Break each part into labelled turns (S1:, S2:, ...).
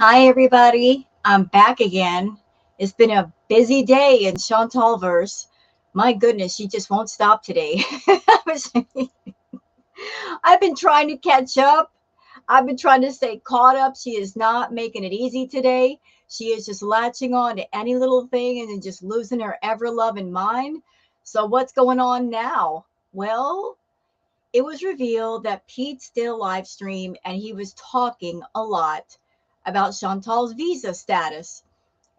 S1: Hi, everybody. I'm back again. It's been a busy day in Chantalverse. My goodness, she just won't stop today. I've been trying to catch up. I've been trying to stay caught up. She is not making it easy today. She is just latching on to any little thing and then just losing her ever loving mind. So, what's going on now? Well, it was revealed that Peetz did a live stream and he was talking a lot about Chantal's visa status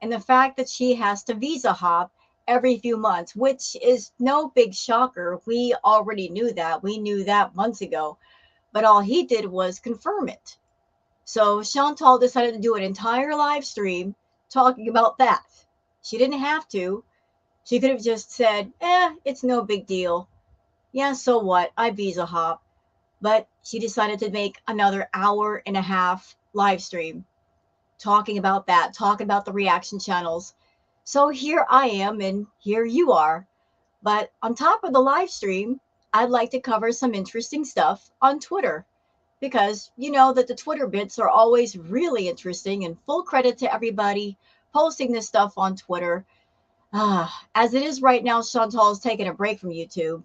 S1: and the fact that she has to visa hop every few months, which is no big shocker. We already knew that. We knew that months ago. But all he did was confirm it. So Chantal decided to do an entire live stream talking about that. She didn't have to. She could have just said, it's no big deal. Yeah, so what? I visa hop. But she decided to make another hour and a half live stream talking about that, talking about the reaction channels. So here I am and here you are. But on top of the live stream, I'd like to cover some interesting stuff on Twitter because you know that the Twitter bits are always really interesting, and full credit to everybody posting this stuff on Twitter. As it is right now, Chantal is taking a break from YouTube,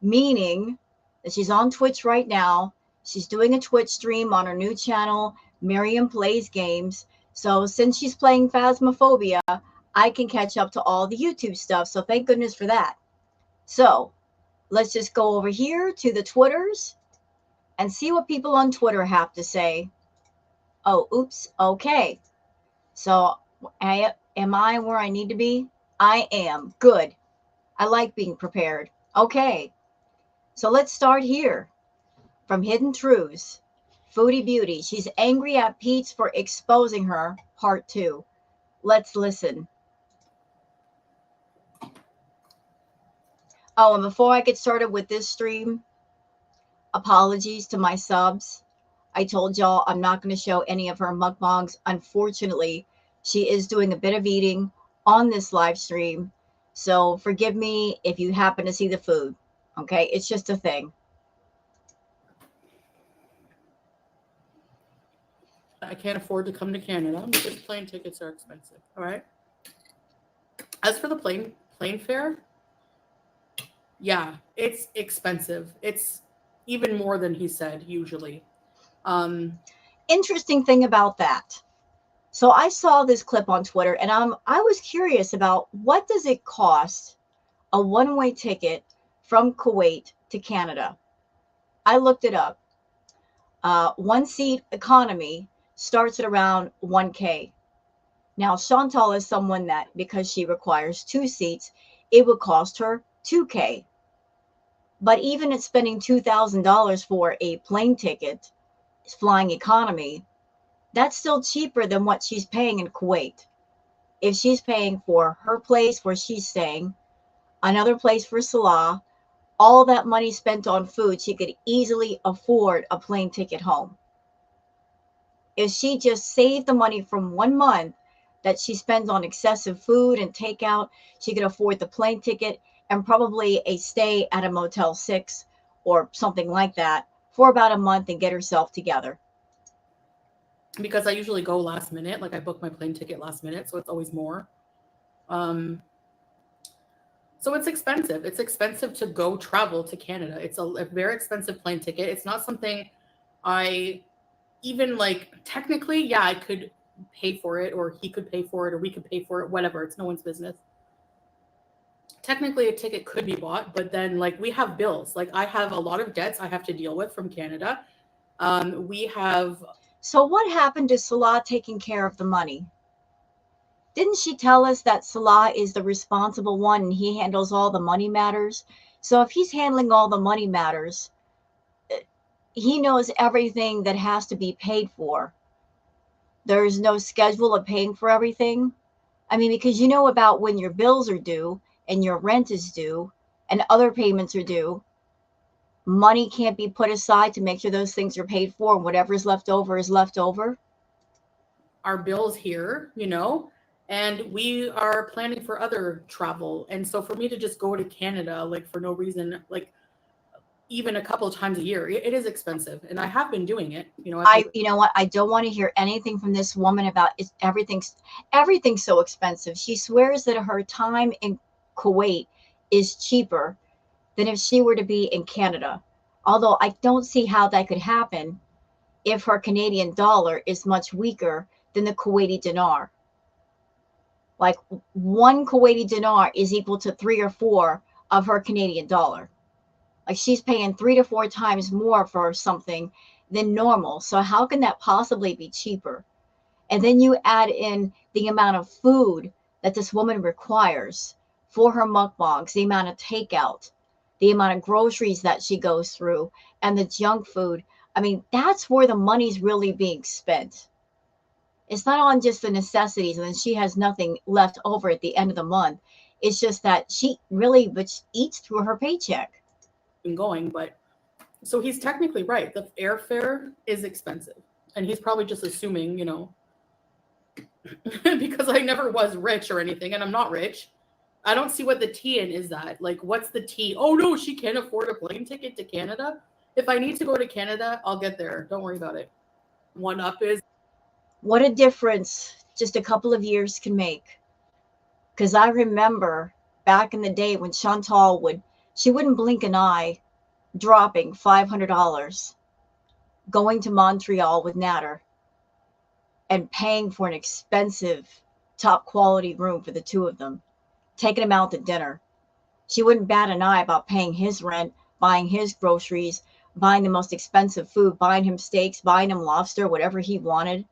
S1: meaning that she's on Twitch right now. She's doing a Twitch stream on her new channel, Miriam Plays Games. So since she's playing Phasmophobia, I can catch up to all the YouTube stuff. So thank goodness for that. So let's just go over here to the Twitters and see what people on Twitter have to say. Oh, oops. Okay. So am I where I need to be? I am. Good. I like being prepared. Okay. So let's start here. From Hidden Truths, Foodie Beauty. She's angry at Peetz for exposing her, part 2. Let's listen. Oh, and before I get started with this stream, apologies to my subs. I told y'all I'm not going to show any of her mukbangs. Unfortunately, she is doing a bit of eating on this live stream. So forgive me if you happen to see the food. Okay, it's just a thing.
S2: I can't afford to come to Canada because plane tickets are expensive. All right. As for the plane fare, yeah, it's expensive. It's even more than he said usually.
S1: Interesting thing about that. So I saw this clip on Twitter, and I was curious about what does it cost a one-way ticket from Kuwait to Canada. I looked it up. One seat economy starts at around 1K. Now, Chantal is someone that, because she requires 2 seats, it would cost her 2K. But even at spending $2,000 for a plane ticket, flying economy, that's still cheaper than what she's paying in Kuwait. If she's paying for her place where she's staying, another place for Salah, all that money spent on food, she could easily afford a plane ticket home. If she just saved the money from 1 month that she spends on excessive food and takeout, she could afford the plane ticket and probably a stay at a Motel 6 or something like that for about a month and get herself together.
S2: Because I usually go last minute, like I book my plane ticket last minute, so it's always more. So it's expensive. It's expensive to go travel to Canada. It's a very expensive plane ticket. It's not something I even like technically, yeah, I could pay for it, or he could pay for it, or we could pay for it, whatever. It's no one's business. Technically, a ticket could be bought, but then like we have bills. Like I have a lot of debts I have to deal with from Canada. We have.
S1: So, what happened to Salah taking care of the money? Didn't she tell us that Salah is the responsible one and he handles all the money matters? So, if he's handling all the money matters, he knows everything that has to be paid for. There's no schedule of paying for everything. I mean, because you know about when your bills are due and your rent is due and other payments are due. Money can't be put aside to make sure those things are paid for, and whatever is left over is left over.
S2: Our bills here, and we are planning for other travel. And so for me to just go to Canada, like for no reason, like even a couple of times a year. It is expensive, and I have been doing it. You know,
S1: You know what? I don't want to hear anything from this woman about everything's so expensive. She swears that her time in Kuwait is cheaper than if she were to be in Canada. Although I don't see how that could happen if her Canadian dollar is much weaker than the Kuwaiti dinar. Like one Kuwaiti dinar is equal to 3 or 4 of her Canadian dollar. Like she's paying 3 to 4 times more for something than normal. So how can that possibly be cheaper? And then you add in the amount of food that this woman requires for her mukbangs, the amount of takeout, the amount of groceries that she goes through, and the junk food. I mean, that's where the money's really being spent. It's not on just the necessities, and then she has nothing left over at the end of the month. It's just that she really eats through her paycheck.
S2: been going, but so he's technically right. The airfare is expensive, and he's probably just assuming, you know, because I never was rich or anything, and I'm not rich. I don't see what the T in is that. Like, what's the T? Oh no, she can't afford a plane ticket to Canada. If I need to go to Canada, I'll get there. Don't worry about it. One up is
S1: what a difference just a couple of years can make. Because I remember back in the day when Chantal she wouldn't blink an eye, dropping $500, going to Montreal with Natter, and paying for an expensive, top quality room for the two of them, taking him out to dinner. She wouldn't bat an eye about paying his rent, buying his groceries, buying the most expensive food, buying him steaks, buying him lobster, whatever he wanted.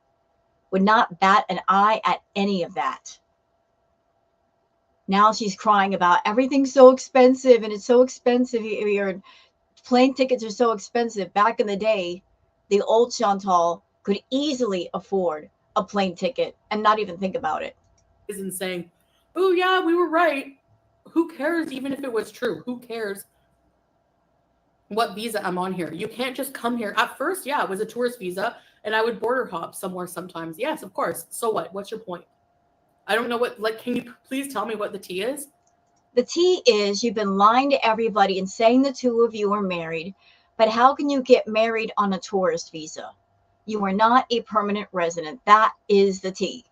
S1: Would not bat an eye at any of that. Now she's crying about everything's so expensive and it's so expensive here. Plane tickets are so expensive. Back in the day, the old Chantal could easily afford a plane ticket and not even think about it.
S2: Isn't saying, oh yeah, we were right. Who cares even if it was true? Who cares what visa I'm on here? You can't just come here. At first, yeah, it was a tourist visa, and I would border hop somewhere sometimes. Yes, of course. So what? What's your point? I don't know what, like, can you please tell me what the T is?
S1: The T is you've been lying to everybody and saying the two of you are married, but how can you get married on a tourist visa? You are not a permanent resident. That is the T.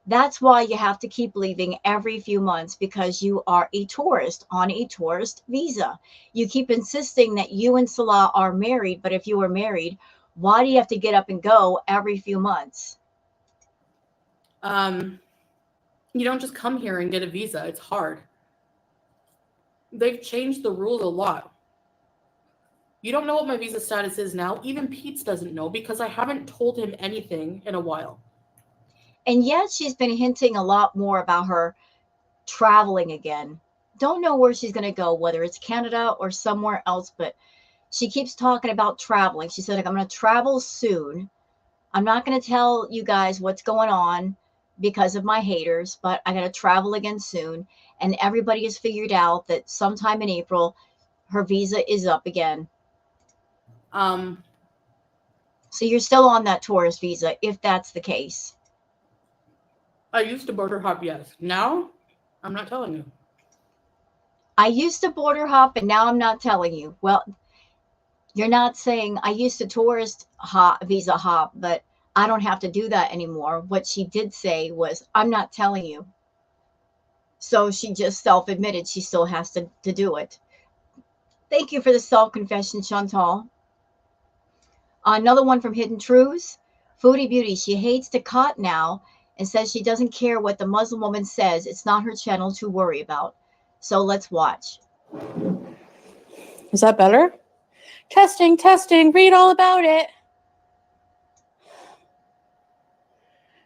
S1: That's why you have to keep leaving every few months, because you are a tourist on a tourist visa. You keep insisting that you and Salah are married, but if you are married, why do you have to get up and go every few months?
S2: You don't just come here and get a visa. It's hard. They've changed the rules a lot. You don't know what my visa status is now. Even Peetz doesn't know because I haven't told him anything in a while.
S1: And yet she's been hinting a lot more about her traveling again. Don't know where she's going to go, whether it's Canada or somewhere else, but she keeps talking about traveling. She said, like, I'm going to travel soon. I'm not going to tell you guys what's going on because of my haters, but I got to travel again soon. And everybody has figured out that sometime in April, her visa is up again. So you're still on that tourist visa, if that's the case.
S2: I used to border hop, yes. Now, I'm not telling you.
S1: I used to border hop, and now I'm not telling you. Well, you're not saying I used to tourist visa hop, but I don't have to do that anymore. What she did say was, I'm not telling you. So she just self-admitted she still has to do it. Thank you for the self-confession, Chantal. Another one from Hidden Truths. Foodie Beauty, she hates the cot now and says she doesn't care what the Muslim woman says. It's not her channel to worry about. So let's watch.
S3: Is that better? Testing, testing, read all about it.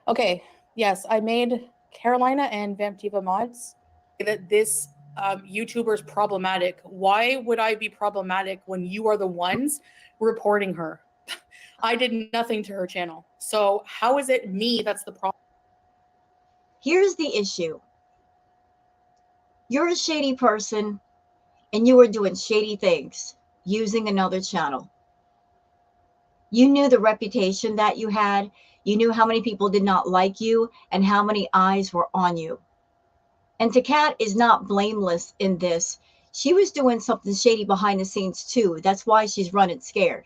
S3: Okay, yes, I made Carolina and Vamp Diva mods. That this YouTuber is problematic. Why would I be problematic when you are the ones reporting her? I did nothing to her channel. So how is it me that's the problem?
S1: Here's the issue. You're a shady person and you were doing shady things using another channel. You knew the reputation that you had. You knew how many people did not like you and how many eyes were on you. And Takat is not blameless in this. she was doing something shady behind the scenes too. That's why she's running scared.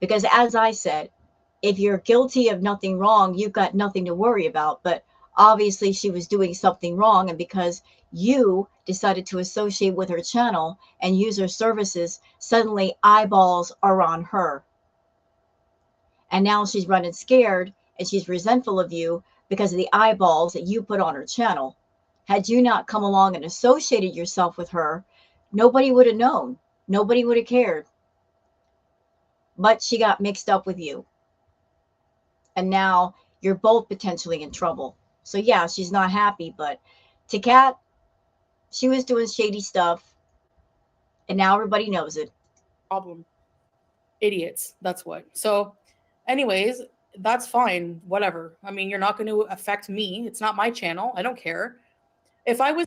S1: Because as I said, if you're guilty of nothing wrong, you've got nothing to worry about. But obviously she was doing something wrong. And because you decided to associate with her channel and use her services, suddenly eyeballs are on her. And now she's running scared and she's resentful of you because of the eyeballs that you put on her channel. Had you not come along and associated yourself with her, nobody would have known. Nobody would have cared. But she got mixed up with you. And now you're both potentially in trouble. So yeah, she's not happy, but to Kat, she was doing shady stuff. And now everybody knows it.
S3: Problem. Idiots. That's what. So anyways, that's fine. Whatever. I mean, you're not going to affect me. It's not my channel. I don't care. If I was.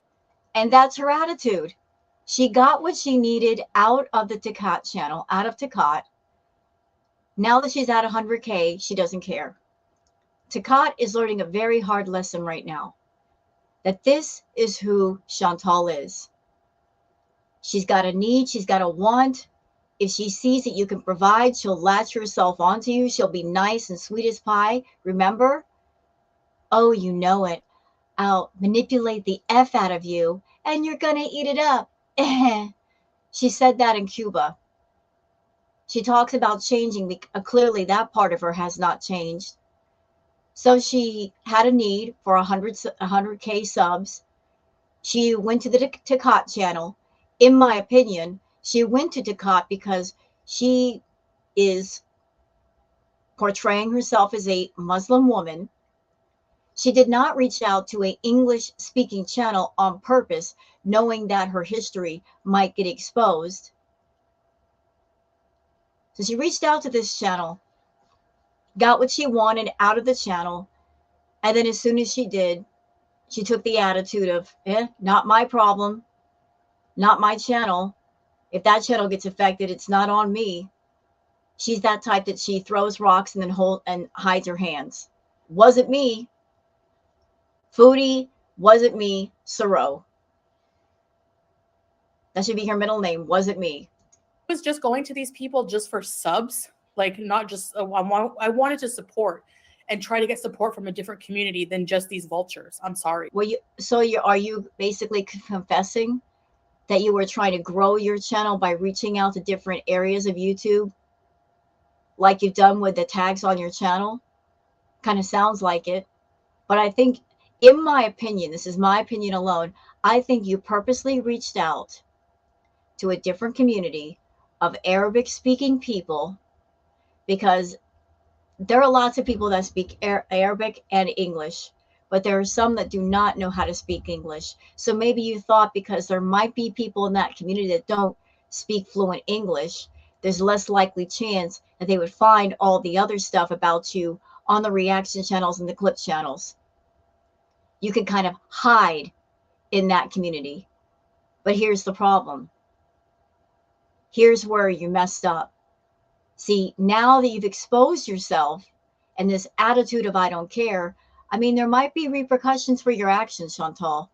S1: And that's her attitude. She got what she needed out of the Takat channel, out of Takat. Now that she's at 100K, she doesn't care. Takat is learning a very hard lesson right now. That this is who Chantal is. She's got a need, she's got a want. If she sees that you can provide, she'll latch herself onto you. She'll be nice and sweet as pie. Remember? Oh, you know it. I'll manipulate the F out of you and you're going to eat it up. She said that in Cuba. She talks about changing. Clearly, that part of her has not changed. So she had a need for 100K subs. She went to the Takat channel. In my opinion, she went to Takat because she is portraying herself as a Muslim woman. She did not reach out to an English-speaking channel on purpose, knowing that her history might get exposed. So she reached out to this channel, got what she wanted out of the channel, and then as soon as she did, she took the attitude of, not my problem, not my channel. If that channel gets affected, it's not on me. She's that type that she throws rocks and then hides her hands. Wasn't me. Fraudy, wasn't me. Soro. That should be her middle name. Wasn't me.
S3: I was just going to these people just for subs, like not just I wanted to support and try to get support from a different community than just these vultures. I'm sorry.
S1: Well, are you basically confessing that you were trying to grow your channel by reaching out to different areas of YouTube, like you've done with the tags on your channel? Kind of sounds like it. But I think, in my opinion, this is my opinion alone, I think you purposely reached out to a different community of Arabic-speaking people, because there are lots of people that speak Arabic and English, but there are some that do not know how to speak English. So maybe you thought because there might be people in that community that don't speak fluent English, there's less likely chance that they would find all the other stuff about you on the reaction channels and the clip channels. You can kind of hide in that community. But here's the problem. Here's where you messed up. See, now that you've exposed yourself and this attitude of I don't care, I mean, there might be repercussions for your actions, Chantal.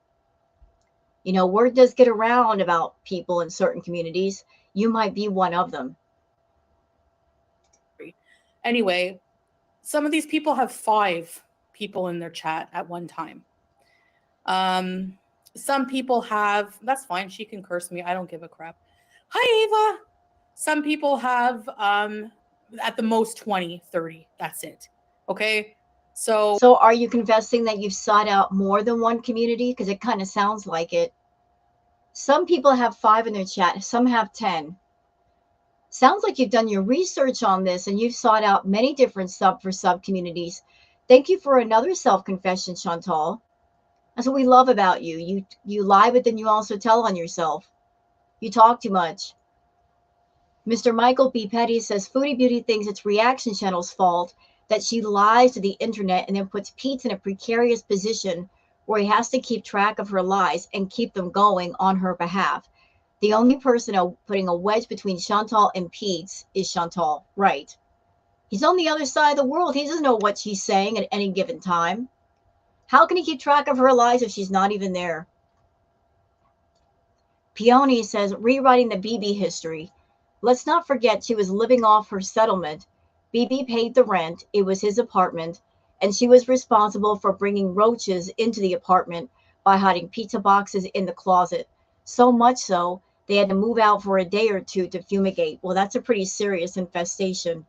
S1: You know, word does get around about people in certain communities. You might be one of them.
S3: Anyway, some of these people have 5 people in their chat at one time. Some people have, that's fine. She can curse me. I don't give a crap. Hi, Ava. Some people have at the most 20, 30. That's it. Okay. So
S1: are you confessing that you've sought out more than one community? Because it kind of sounds like it. Some people have 5 in their chat. Some have 10. Sounds like you've done your research on this and you've sought out many different sub communities. Thank you for another self-confession, Chantal. That's what we love about you. You lie, but then you also tell on yourself. You talk too much. Mr. Michael B. Petty says, Foodie Beauty thinks it's Reaction Channel's fault that she lies to the internet and then puts Peetz in a precarious position where he has to keep track of her lies and keep them going on her behalf. The only person putting a wedge between Chantal and Peetz is Chantal. Right. He's on the other side of the world. He doesn't know what she's saying at any given time. How can he keep track of her lies if she's not even there? Peony says, rewriting the BB history. Let's not forget she was living off her settlement. BB paid the rent. It was his apartment. And she was responsible for bringing roaches into the apartment by hiding pizza boxes in the closet. So much so, they had to move out for a day or two to fumigate. Well, that's a pretty serious infestation.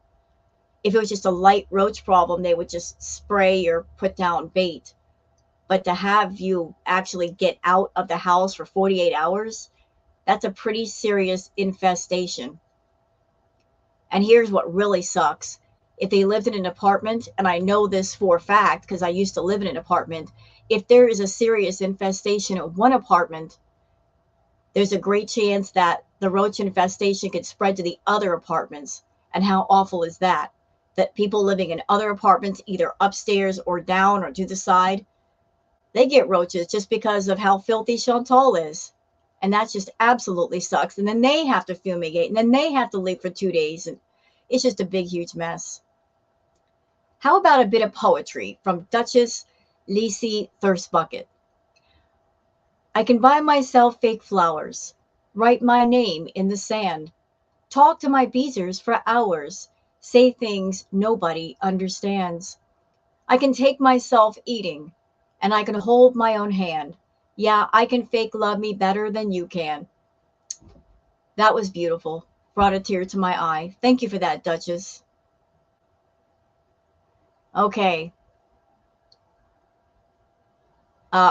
S1: If it was just a light roach problem, they would just spray or put down bait. But to have you actually get out of the house for 48 hours, that's a pretty serious infestation. And here's what really sucks. If they lived in an apartment, and I know this for a fact because I used to live in an apartment, if there is a serious infestation in one apartment, there's a great chance that the roach infestation could spread to the other apartments. And how awful is that? That people living in other apartments, either upstairs or down or to the side, they get roaches just because of how filthy Chantal is. And that just absolutely sucks. And then they have to fumigate, and then they have to leave for 2 days. And it's just a big, huge mess. How about a bit of poetry from Duchess Lacey Thirstbucket? I can buy myself fake flowers, write my name in the sand, talk to my beezers for hours, say things nobody understands. I can take myself eating, and I can hold my own hand. Yeah, I can fake love me better than you can. That was beautiful. Brought a tear to my eye. Thank you for that, Duchess. Okay.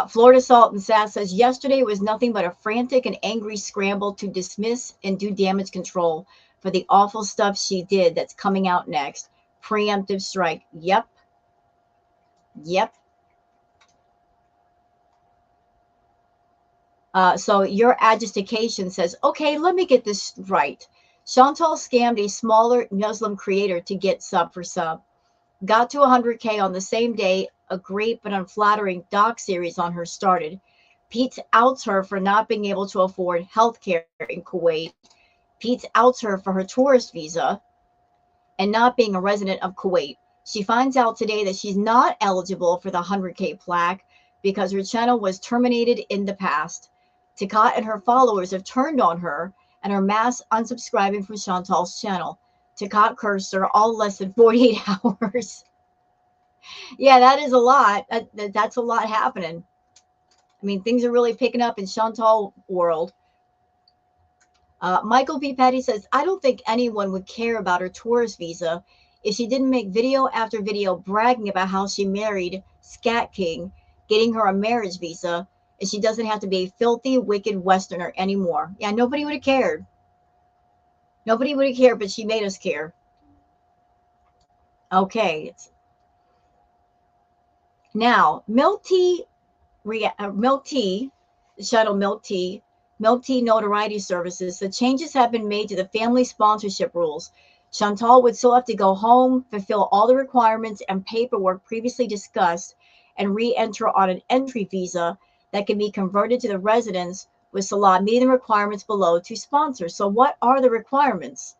S1: Florida Salt and Sass says, yesterday was nothing but a frantic and angry scramble to dismiss and do damage control for the awful stuff she did that's coming out next. Preemptive strike. Yep. Yep. So your agitation says, okay, let me get this right. Chantal scammed a smaller Muslim creator to get sub for sub. Got to 100K on the same day a great but unflattering doc series on her started. Peetz outs her for not being able to afford health care in Kuwait. Peetz outs her for her tourist visa and not being a resident of Kuwait. She finds out today that she's not eligible for the 100K plaque because her channel was terminated in the past. Takat and her followers have turned on her and are mass unsubscribing from Chantal's channel. Takat cursed her all less than 48 hours. Yeah, that is a lot. That's a lot happening. I mean, things are really picking up in Chantal world. Michael B. Petty says, I don't think anyone would care about her tourist visa if she didn't make video after video bragging about how she married Scat King, getting her a marriage visa, and she doesn't have to be a filthy, wicked Westerner anymore. Yeah, nobody would have cared. Nobody would have cared, but she made us care. Okay. Now, Milk Tea, Shuttle Milk Tea Notoriety Services, the changes have been made to the family sponsorship rules. Chantal would still have to go home, fulfill all the requirements and paperwork previously discussed, and re-enter on an entry visa that can be converted to the residence with Salah meeting the requirements below to sponsor. So what are the requirements?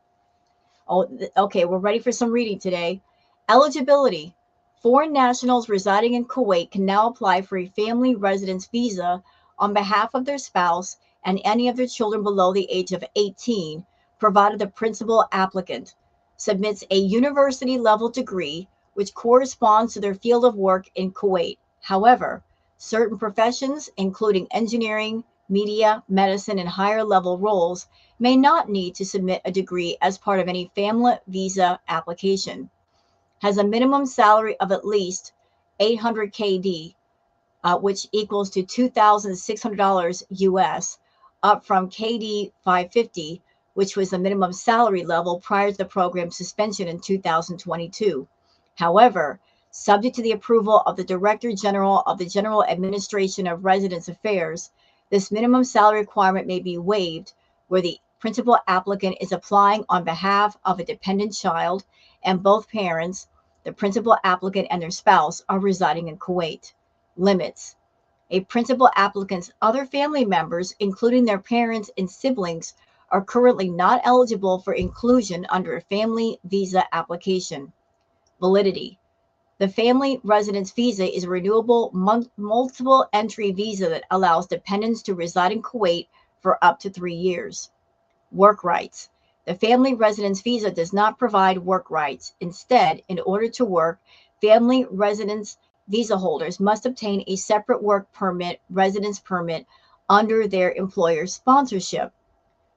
S1: Oh, okay, we're ready for some reading today. Eligibility. Foreign nationals residing in Kuwait can now apply for a family residence visa on behalf of their spouse and any of their children below the age of 18, provided the principal applicant submits a university-level degree which corresponds to their field of work in Kuwait. However, certain professions, including engineering, media, medicine, and higher-level roles, may not need to submit a degree as part of any family visa application. Has a minimum salary of at least 800 KD, which equals to $2,600 US, up from KD 550, which was the minimum salary level prior to the program's suspension in 2022. However, subject to the approval of the Director General of the General Administration of Residence Affairs, this minimum salary requirement may be waived where the principal applicant is applying on behalf of a dependent child and both parents, the principal applicant and their spouse, are residing in Kuwait. Limits. A principal applicant's other family members, including their parents and siblings, are currently not eligible for inclusion under a family visa application. Validity. The family residence visa is a renewable multiple entry visa that allows dependents to reside in Kuwait for up to 3 years. Work rights. The family residence visa does not provide work rights. Instead, in order to work, family residence visa holders must obtain a separate work permit, residence permit, under their employer's sponsorship.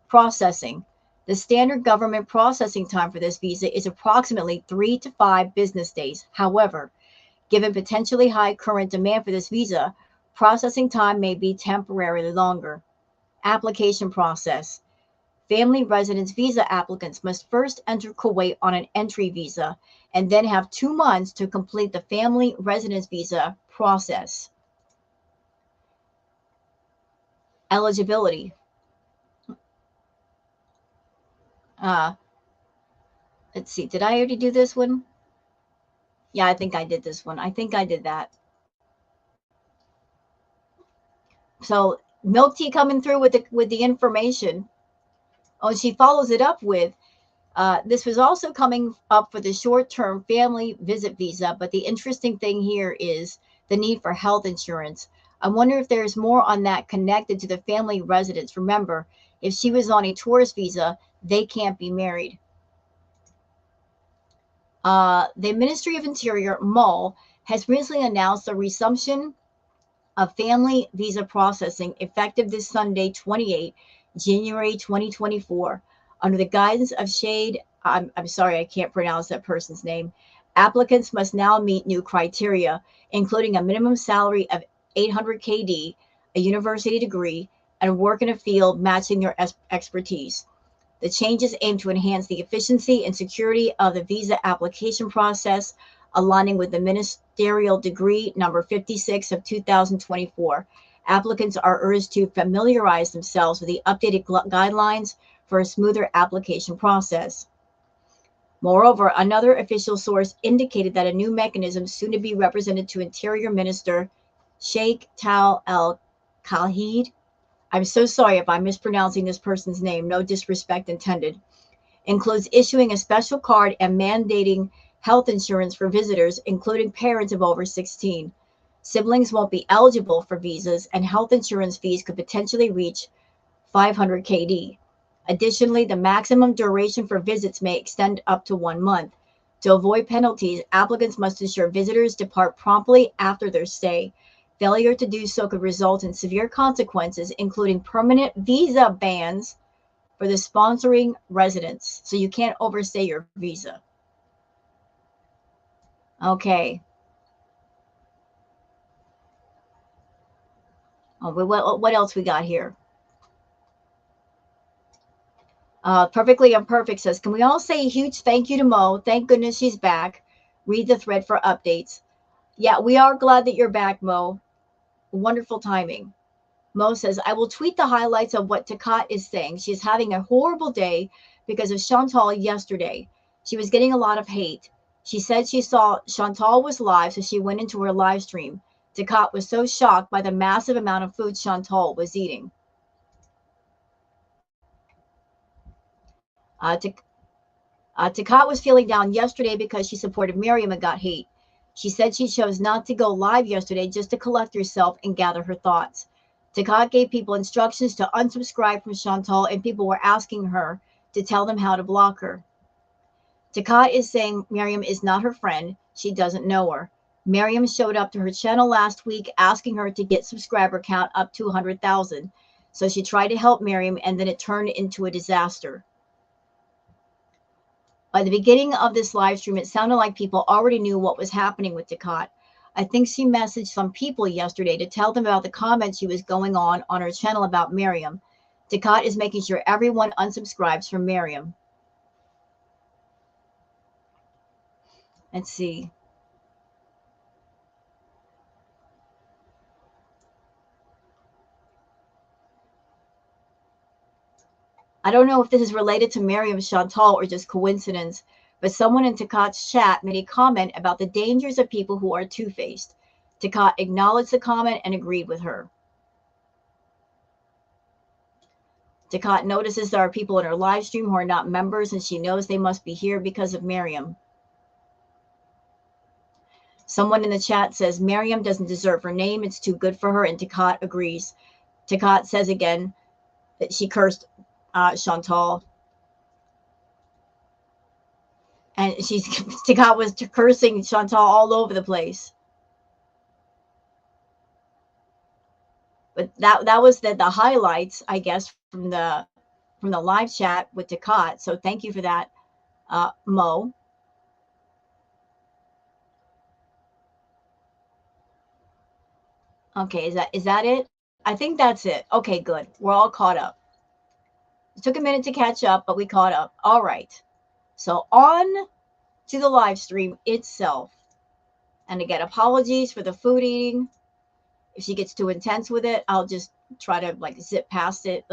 S1: Processing. The standard government processing time for this visa is approximately 3 to 5 business days. However, given potentially high current demand for this visa, processing time may be temporarily longer. Application process. Family residence visa applicants must first enter Kuwait on an entry visa and then have 2 months to complete the family residence visa process. Eligibility. Let's see, did I already do this one? Yeah, I think I did this one. I think I did that. So milk tea coming through with the information. Oh, she follows it up with, this was also coming up for the short-term family visit visa, but the interesting thing here is the need for health insurance. I wonder if there's more on that connected to the family residence. Remember, if she was on a tourist visa, they can't be married. The Ministry of Interior, MOL, has recently announced the resumption of family visa processing effective this Sunday, 28 January 2024. Under the guidance of Shade, I'm sorry, I can't pronounce that person's name. Applicants must now meet new criteria, including a minimum salary of 800 KD, a university degree, and work in a field matching their expertise. The changes aim to enhance the efficiency and security of the visa application process, aligning with the ministerial decree number 56 of 2024. Applicants are urged to familiarize themselves with the updated guidelines for a smoother application process. Moreover, another official source indicated that a new mechanism soon to be represented to Interior Minister Sheikh Tal Al-Khalid, I'm so sorry if I'm mispronouncing this person's name, no disrespect intended, includes issuing a special card and mandating health insurance for visitors, including parents of over 16. Siblings won't be eligible for visas, and health insurance fees could potentially reach 500 KD. Additionally, the maximum duration for visits may extend up to 1 month. To avoid penalties, applicants must ensure visitors depart promptly after their stay. Failure to do so could result in severe consequences, including permanent visa bans for the sponsoring residents. So you can't overstay your visa. Okay. Oh, what else we got here? Perfectly Imperfect says, can we all say a huge thank you to Mo? Thank goodness she's back. Read the thread for updates. Yeah, we are glad that you're back, Mo. Wonderful timing. Mo says, I will tweet the highlights of what Takat is saying. She's having a horrible day because of Chantal yesterday. She was getting a lot of hate. She said she saw Chantal was live, so she went into her live stream. Takat was so shocked by the massive amount of food Chantal was eating. Takat was feeling down yesterday because she supported Miriam and got hate. She said she chose not to go live yesterday just to collect herself and gather her thoughts. Takat gave people instructions to unsubscribe from Chantal, and people were asking her to tell them how to block her. Takat is saying Miriam is not her friend. She doesn't know her. Miriam showed up to her channel last week asking her to get subscriber count up to 100,000. So she tried to help Miriam, and then it turned into a disaster. By the beginning of this live stream, it sounded like people already knew what was happening with Takat. I think she messaged some people yesterday to tell them about the comments she was going on her channel about Miriam. Takat is making sure everyone unsubscribes from Miriam. Let's see. I don't know if this is related to Miriam Chantal or just coincidence, but someone in Takat's chat made a comment about the dangers of people who are two-faced. Takat acknowledged the comment and agreed with her. Takat notices there are people in her live stream who are not members, and she knows they must be here because of Miriam. Someone in the chat says Miriam doesn't deserve her name. It's too good for her, and Takat agrees. Takat says again, that she cursed Chantal. And Scott was cursing Chantal all over the place. But that was the highlights, I guess, from the live chat with Takat. So thank you for that, Mo. Okay, is that it? I think that's it. Okay, good. We're all caught up. It took a minute to catch up, but we caught up. All right. So on to the live stream itself. And again, apologies for the food eating. If she gets too intense with it, I'll just try to like zip past it.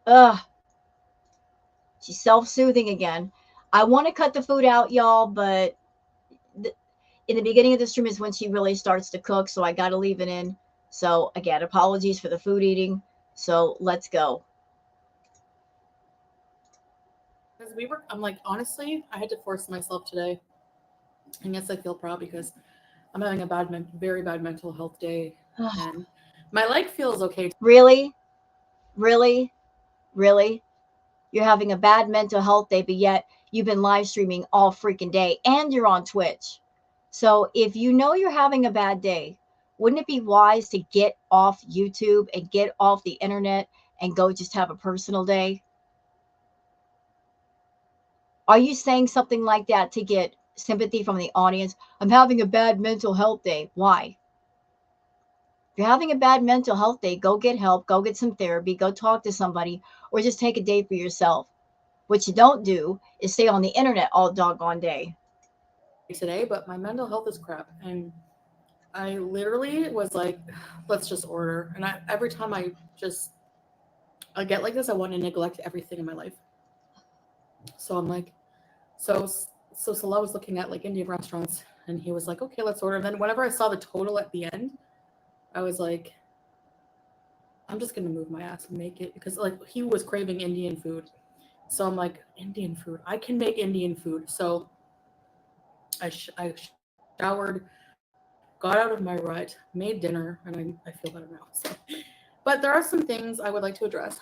S1: Ugh. She's self-soothing again. I want to cut the food out, y'all, but in the beginning of the stream is when she really starts to cook, so I got to leave it in. So again, apologies for the food eating. So let's go.
S2: Because I'm like, honestly, I had to force myself today. And yes, I feel proud because I'm having a very bad mental health day. And my leg feels okay.
S1: Really? Really? Really? You're having a bad mental health day, but yet you've been live streaming all freaking day and you're on Twitch. So if you know you're having a bad day, wouldn't it be wise to get off YouTube and get off the internet and go just have a personal day? Are you saying something like that to get sympathy from the audience? I'm having a bad mental health day. Why? If you're having a bad mental health day, go get help, go get some therapy, go talk to somebody, or just take a day for yourself. What you don't do is stay on the internet all doggone day.
S2: Today, but my mental health is crap. And I literally was like, let's just order. And every time I get like this, I want to neglect everything in my life. So I'm like, so Salah was looking at like Indian restaurants and he was like, okay, let's order. And then whenever I saw the total at the end, I was like, I'm just going to move my ass and make it, because like he was craving Indian food. So I'm like, Indian food, I can make Indian food. So I showered, got out of my rut, made dinner, and I feel better now. So, but there are some things I would like to address.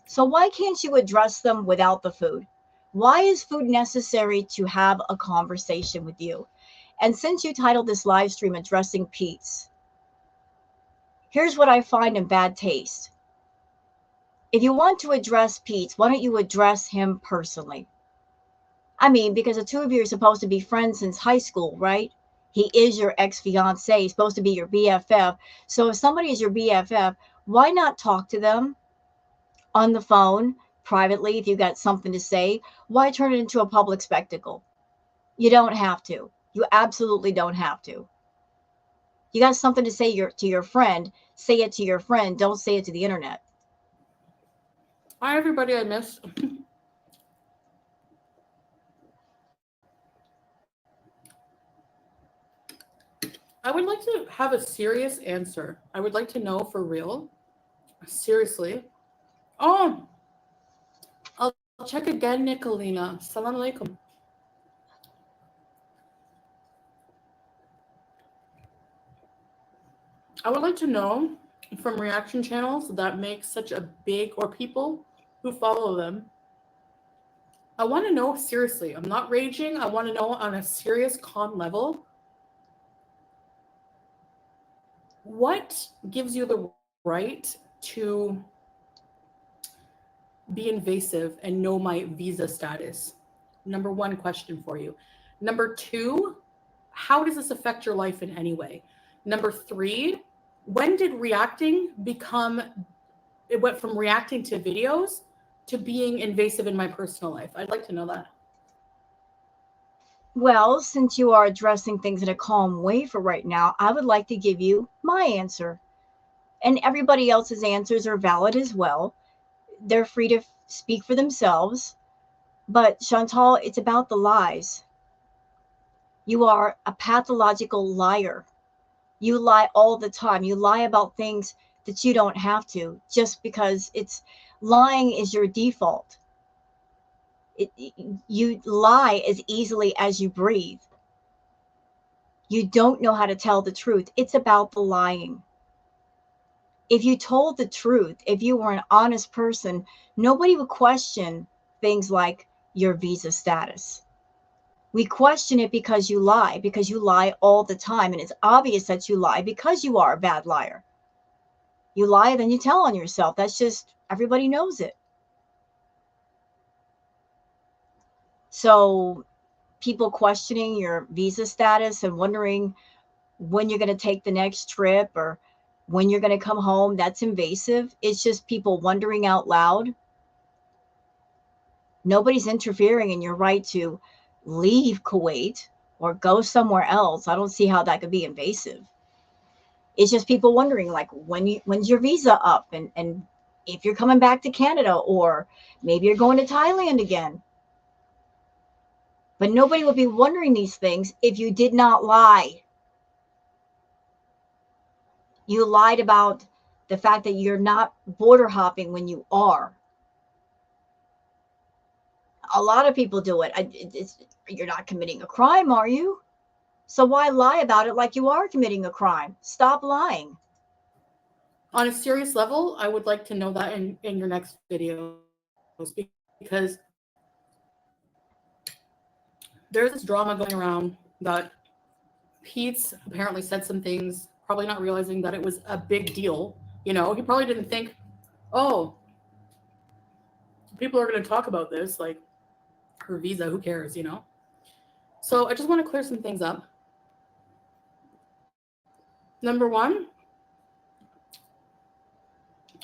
S1: So why can't you address them without the food? Why is food necessary to have a conversation with you? And since you titled this live stream Addressing Peetz, here's what I find in bad taste. If you want to address Peetz, why don't you address him personally? I mean, because the two of you are supposed to be friends since high school, right? He is your ex-fiance. He's supposed to be your BFF. So if somebody is your BFF, why not talk to them on the phone, privately, if you got something to say? Why turn it into a public spectacle? You don't have to. You absolutely don't have to. You got something to say to your friend, say it to your friend. Don't say it to the internet.
S2: Hi, everybody I missed. I would like to have a serious answer. I would like to know for real. Seriously. Oh, I'll check again, Nicolina. Salam alaikum. I would like to know from reaction channels that make such a big, or people who follow them. I want to know seriously. I'm not raging. I want to know on a serious, calm level. What gives you the right to be invasive and know my visa status? Number one question for you. Number two, how does this affect your life in any way? Number three, when did reacting it went from reacting to videos to being invasive in my personal life? I'd like to know that.
S1: Well, since you are addressing things in a calm way for right now, I would like to give you my answer. And everybody else's answers are valid as well. They're free to speak for themselves. But Chantal, it's about the lies. You are a pathological liar. You lie all the time. You lie about things that you don't have to, just because lying is your default. You lie as easily as you breathe. You don't know how to tell the truth. It's about the lying. If you told the truth, if you were an honest person, nobody would question things like your visa status. We question it because you lie all the time. And it's obvious that you lie because you are a bad liar. You lie, then you tell on yourself. That's just, everybody knows it. So people questioning your visa status and wondering when you're going to take the next trip or when you're going to come home, that's invasive. It's just people wondering out loud. Nobody's interfering in your right to leave Kuwait or go somewhere else. I don't see how that could be invasive. It's just people wondering, like, when's your visa up, and if you're coming back to Canada, or maybe you're going to Thailand again. But nobody would be wondering these things if you did not lie. You lied about the fact that you're not border hopping when you are. A lot of people do it. You're not committing a crime, are you? So why lie about it like you are committing a crime? Stop lying.
S2: On a serious level, I would like to know that in your next video, because there's this drama going around that Peetz apparently said some things, probably not realizing that it was a big deal. You know, he probably didn't think, oh, people are going to talk about this, like her visa, who cares, you know? So I just want to clear some things up. Number one,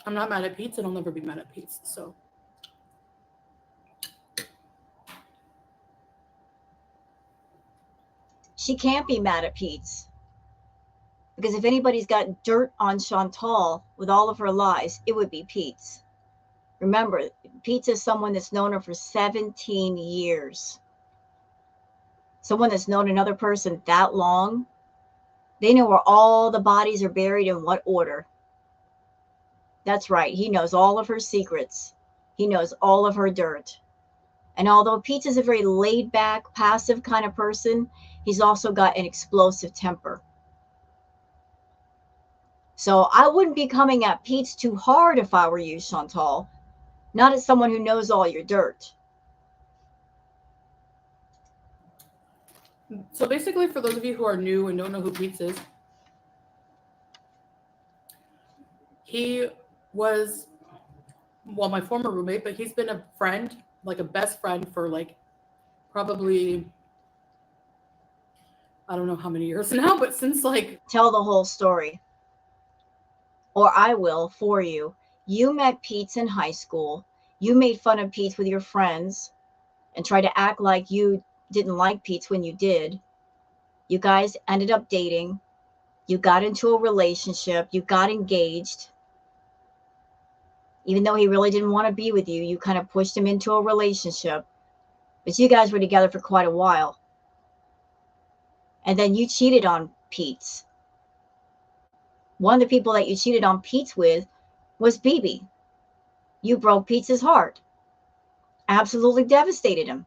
S2: I'm not mad at Peetz, and I'll never be mad at Peetz. So
S1: she can't be mad at Peetz. Because if anybody's got dirt on Chantal with all of her lies, it would be Peetz. Remember, Peetz is someone that's known her for 17 years. Someone that's known another person that long, they know where all the bodies are buried in what order. That's right. He knows all of her secrets. He knows all of her dirt. And although Peetz is a very laid back, passive kind of person, he's also got an explosive temper. So I wouldn't be coming at Peetz too hard if I were you, Chantal. Not as someone who knows all your dirt.
S2: So basically, for those of you who are new and don't know who Peetz is, he was, well, my former roommate, but he's been a friend, like a best friend for like probably, I don't know how many years now, but since like...
S1: Tell the whole story. Or I will for you. You met Peetz in high school. You made fun of Peetz with your friends and tried to act like you didn't like Peetz when you did. You guys ended up dating. You got into a relationship. You got engaged. Even though he really didn't want to be with you, you kind of pushed him into a relationship. But you guys were together for quite a while. And then you cheated on Peetz. One of the people that you cheated on Peetz with was BB. You broke Peetz's heart. Absolutely devastated him.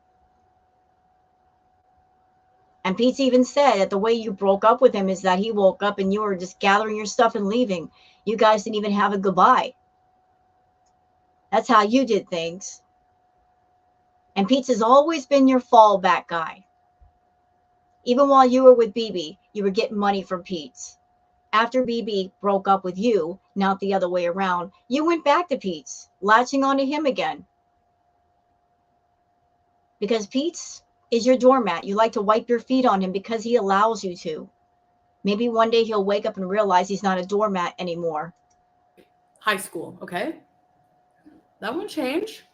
S1: And Peetz even said that the way you broke up with him is that he woke up and you were just gathering your stuff and leaving. You guys didn't even have a goodbye. That's how you did things. And Peetz has always been your fallback guy. Even while you were with BB, you were getting money from Peetz. After BB broke up with you, not the other way around, you went back to Peetz, latching onto him again. Because Peetz is your doormat. You like to wipe your feet on him because he allows you to. Maybe one day he'll wake up and realize he's not a doormat anymore.
S2: High school, okay? That won't change.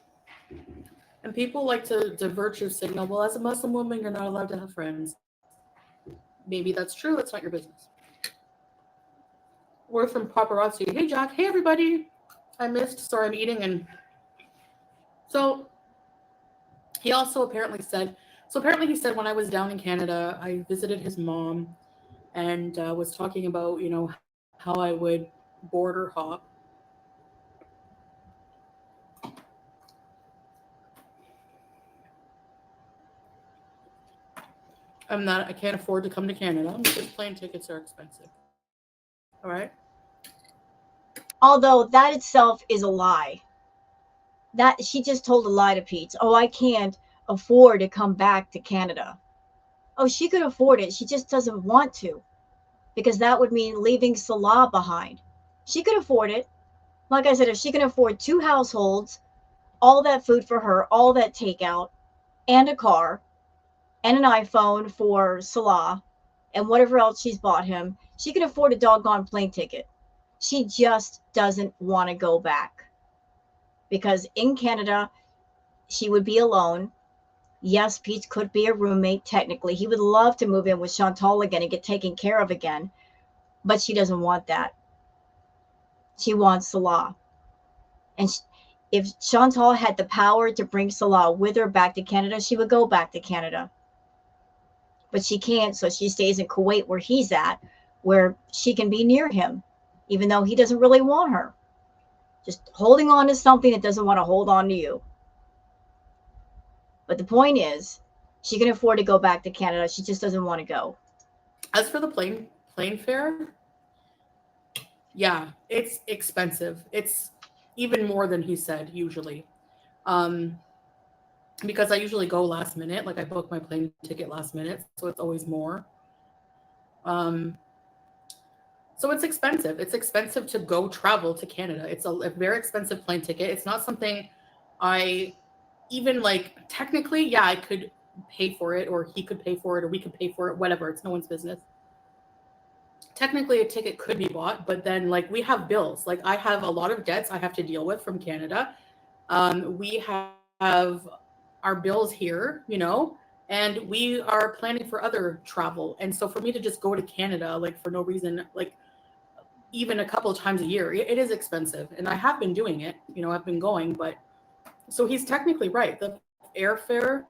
S2: And people like to virtue signal, well, as a Muslim woman, you're not allowed to have friends. Maybe that's true. It's not your business. Word from paparazzi. Hey, Jack. Hey, everybody. I missed. Sorry, I'm eating. And so he also apparently said, he said when I was down in Canada, I visited his mom and was talking about, you know, how I would border hop. I can't afford to come to Canada because plane tickets are expensive. All right.
S1: Although that itself is a lie. That she just told a lie to Peetz. Oh, I can't afford to come back to Canada. Oh, she could afford it. She just doesn't want to, because that would mean leaving Salah behind. She could afford it. Like I said, if she can afford 2 households, all that food for her, all that takeout, and a car, and an iPhone for Salah, and whatever else she's bought him, she can afford a doggone plane ticket. She just doesn't want to go back. Because in Canada, she would be alone. Yes, Peetz could be a roommate technically. He would love to move in with Chantal again and get taken care of again, but she doesn't want that. She wants Salah. And if Chantal had the power to bring Salah with her back to Canada, she would go back to Canada. But she can't, so she stays in Kuwait where he's at, where she can be near him, even though he doesn't really want her. Just holding on to something that doesn't want to hold on to you. But the point is, she can afford to go back to Canada. She just doesn't want to go.
S2: As for the plane fare, yeah, it's expensive. It's even more than he said usually. Because I usually go last minute, like I book my plane ticket last minute, so it's always more. So it's expensive. It's expensive to go travel to Canada. It's a very expensive plane ticket. It's not something I even like technically, yeah, I could pay for it, or he could pay for it, or we could pay for it, whatever. It's no one's business. Technically, a ticket could be bought, but then like we have bills. Like I have a lot of debts I have to deal with from Canada. We have our bills here, you know, and we are planning for other travel. And so for me to just go to Canada, like for no reason, like even a couple of times a year, it is expensive. And I have been doing it, you know, I've been going, but so he's technically right. The airfare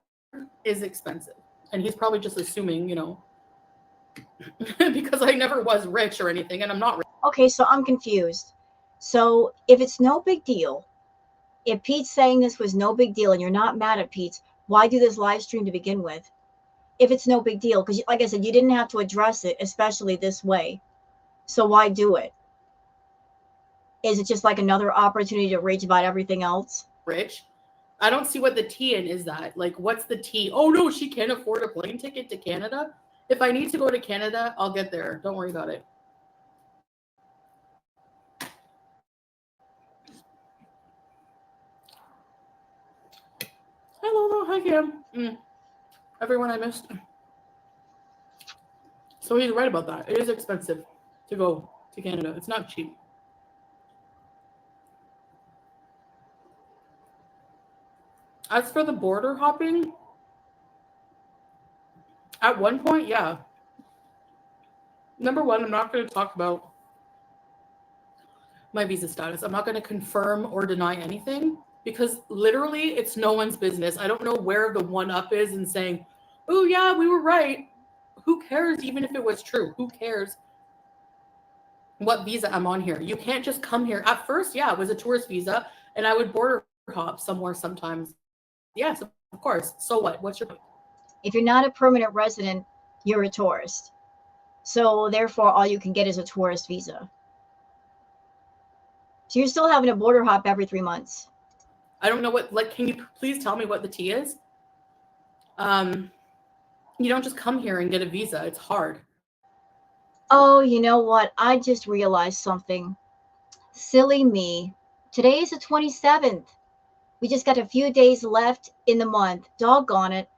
S2: is expensive. And he's probably just assuming, you know, because I never was rich or anything, and I'm not rich.
S1: Okay, so I'm confused. So if it's no big deal, if Peetz saying this was no big deal and you're not mad at Peetz, why do this live stream to begin with? If it's no big deal, because like I said, you didn't have to address it, especially this way. So why do it? Is it just like another opportunity to rage about everything else?
S2: Rich. I don't see what the tea in is that. Like, what's the tea? Oh no, she can't afford a plane ticket to Canada. If I need to go to Canada, I'll get there. Don't worry about it. Hello, hi Cam. Everyone I missed. So he's right about that. It is expensive to go to Canada. It's not cheap. As for the border hopping, at one point, yeah. Number one, I'm not going to talk about my visa status. I'm not going to confirm or deny anything, because literally it's no one's business. I don't know where the one up is in saying, oh yeah, we were right. Who cares even if it was true? Who cares what visa I'm on here? You can't just come here. At first, yeah, it was a tourist visa, and I would border hop somewhere sometimes. Yes, of course. So what? What's your point?
S1: If you're not a permanent resident, you're a tourist. So therefore, all you can get is a tourist visa. So you're still having a border hop every 3 months.
S2: I don't know what, like, can you please tell me what the tea is? You don't just come here and get a visa. It's hard.
S1: Oh, you know what? I just realized something. Silly me. Today is the 27th. We just got a few days left in the month. Doggone it.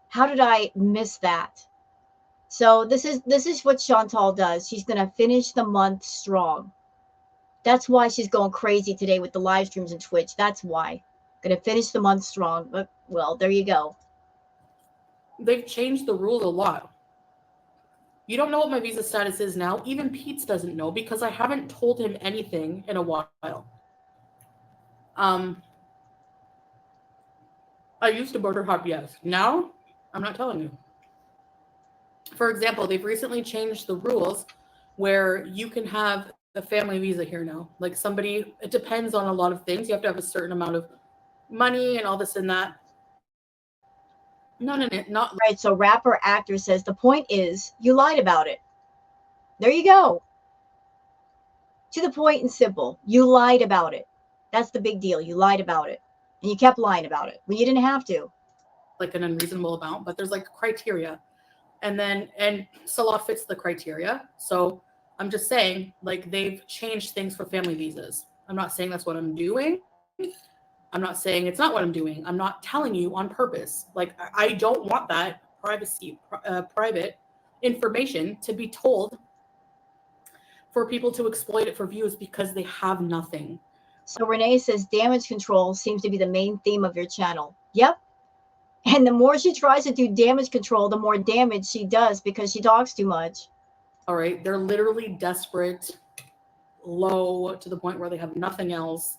S1: How did I miss that? So this is what Chantal does. She's going to finish the month strong. That's why she's going crazy today with the live streams and Twitch. That's why. Going to finish the month strong. But, well, there you go.
S2: They've changed the rules a lot. You don't know what my visa status is now. Even Peetz doesn't know, because I haven't told him anything in a while. I used to border hop, yes. Now, I'm not telling you. For example, they've recently changed the rules where you can have a family visa here now. Like somebody, it depends on a lot of things. You have to have a certain amount of money and all this and that. No, not
S1: right. So rapper actor says the point is you lied about it. There you go. To the point and simple. You lied about it. That's the big deal. You lied about it. And you kept lying about it when you didn't have to.
S2: Like an unreasonable amount, but there's like criteria. And Salah fits the criteria. So I'm just saying, like, they've changed things for family visas. I'm not saying that's what I'm doing. I'm not saying it's not what I'm doing. I'm not telling you on purpose. Like, I don't want that private information to be told for people to exploit it for views because they have nothing.
S1: So Renee says damage control seems to be the main theme of your channel. Yep. And the more she tries to do damage control, the more damage she does because she talks too much.
S2: All right. They're literally desperate, low to the point where they have nothing else,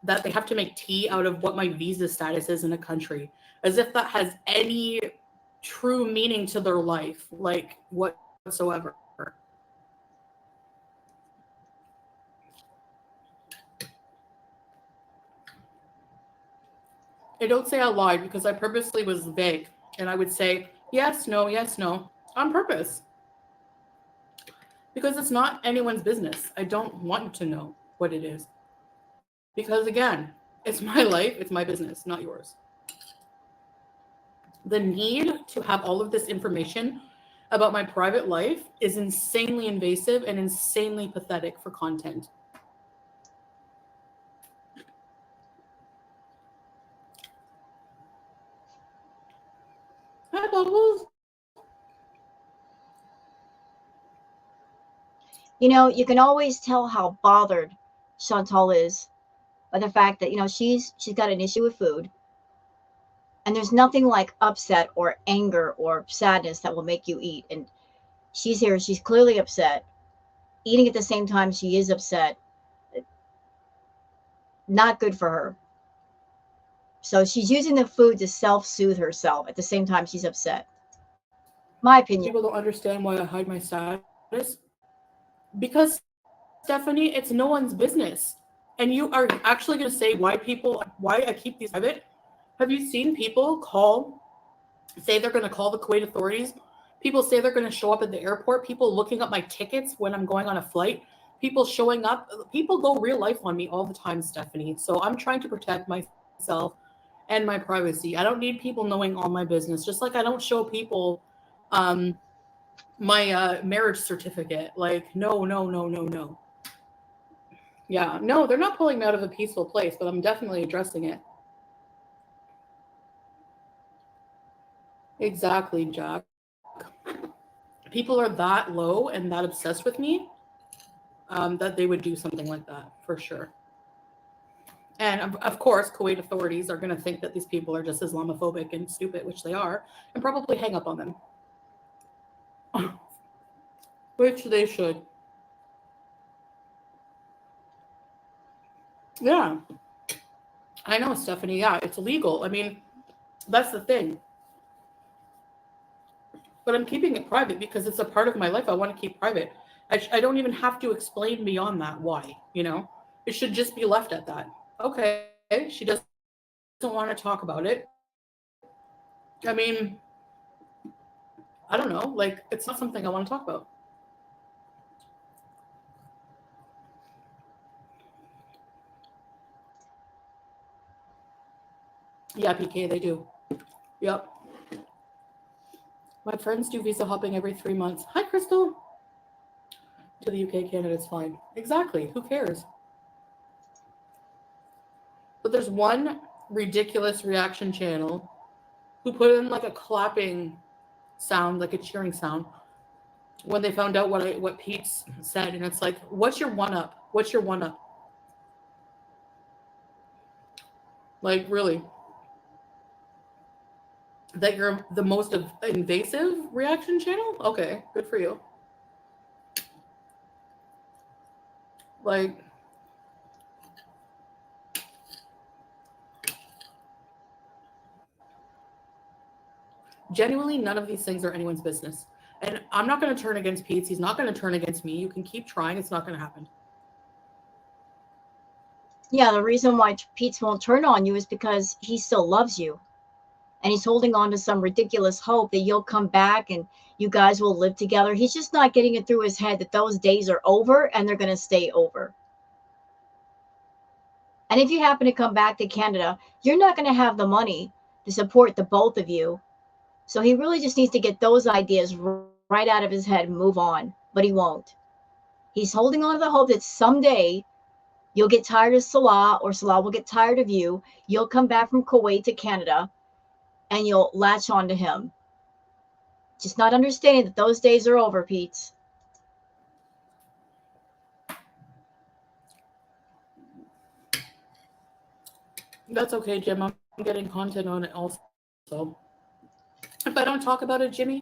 S2: that they have to make tea out of what my visa status is in a country, as if that has any true meaning to their life, like whatsoever. I don't say I lied because I purposely was vague, and I would say yes, no, on purpose. Because it's not anyone's business. I don't want to know what it is. Because again, it's my life, it's my business, not yours. The need to have all of this information about my private life is insanely invasive and insanely pathetic for content. Hi, Bubbles.
S1: You know, you can always tell how bothered Chantal is by the fact that, you know, she's got an issue with food. And there's nothing like upset or anger or sadness that will make you eat. And she's here, she's clearly upset. Eating at the same time she is upset. Not good for her. So she's using the food to self-soothe herself at the same time she's upset. My opinion.
S2: People don't understand why I hide my status. Because, Stephanie, it's no one's business. And you are actually going to say why I keep these private? Have you seen people say they're going to call the Kuwait authorities? People say they're going to show up at the airport. People looking up my tickets when I'm going on a flight. People showing up. People go real life on me all the time, Stephanie. So I'm trying to protect myself and my privacy. I don't need people knowing all my business. Just like I don't show people my marriage certificate. Like, no. Yeah, no, they're not pulling me out of a peaceful place, but I'm definitely addressing it. Exactly, Jack. People are that low and that obsessed with me that they would do something like that, for sure. And of course, Kuwait authorities are going to think that these people are just Islamophobic and stupid, which they are, and probably hang up on them. Which they should. Yeah. I know, Stephanie. Yeah, it's illegal. I mean, that's the thing. But I'm keeping it private because it's a part of my life I want to keep private. I don't even have to explain beyond that why, you know? It should just be left at that. Okay, she doesn't want to talk about it. I mean, I don't know. Like, it's not something I want to talk about. Yeah, PK, they do. Yep. My friends do visa hopping every 3 months. Hi, Crystal. To the UK, Canada, it's fine. Exactly. Who cares? But there's one ridiculous reaction channel who put in like a clapping sound, like a cheering sound, when they found out what Peetz said. And it's like, what's your one-up? What's your one-up? Like, really? That you're the most invasive reaction channel? Okay, good for you. Like, genuinely, none of these things are anyone's business. And I'm not going to turn against Peetz. He's not going to turn against me. You can keep trying. It's not going to happen.
S1: Yeah, the reason why Peetz won't turn on you is because he still loves you. And he's holding on to some ridiculous hope that you'll come back and you guys will live together. He's just not getting it through his head that those days are over and they're going to stay over. And if you happen to come back to Canada, you're not going to have the money to support the both of you. So he really just needs to get those ideas right out of his head and move on. But he won't. He's holding on to the hope that someday you'll get tired of Salah, or Salah will get tired of you. You'll come back from Kuwait to Canada and you'll latch on to him. Just not understanding that those days are over, Peetz.
S2: That's okay, Jim. I'm getting content on it also. If I don't talk about it, Jimmy.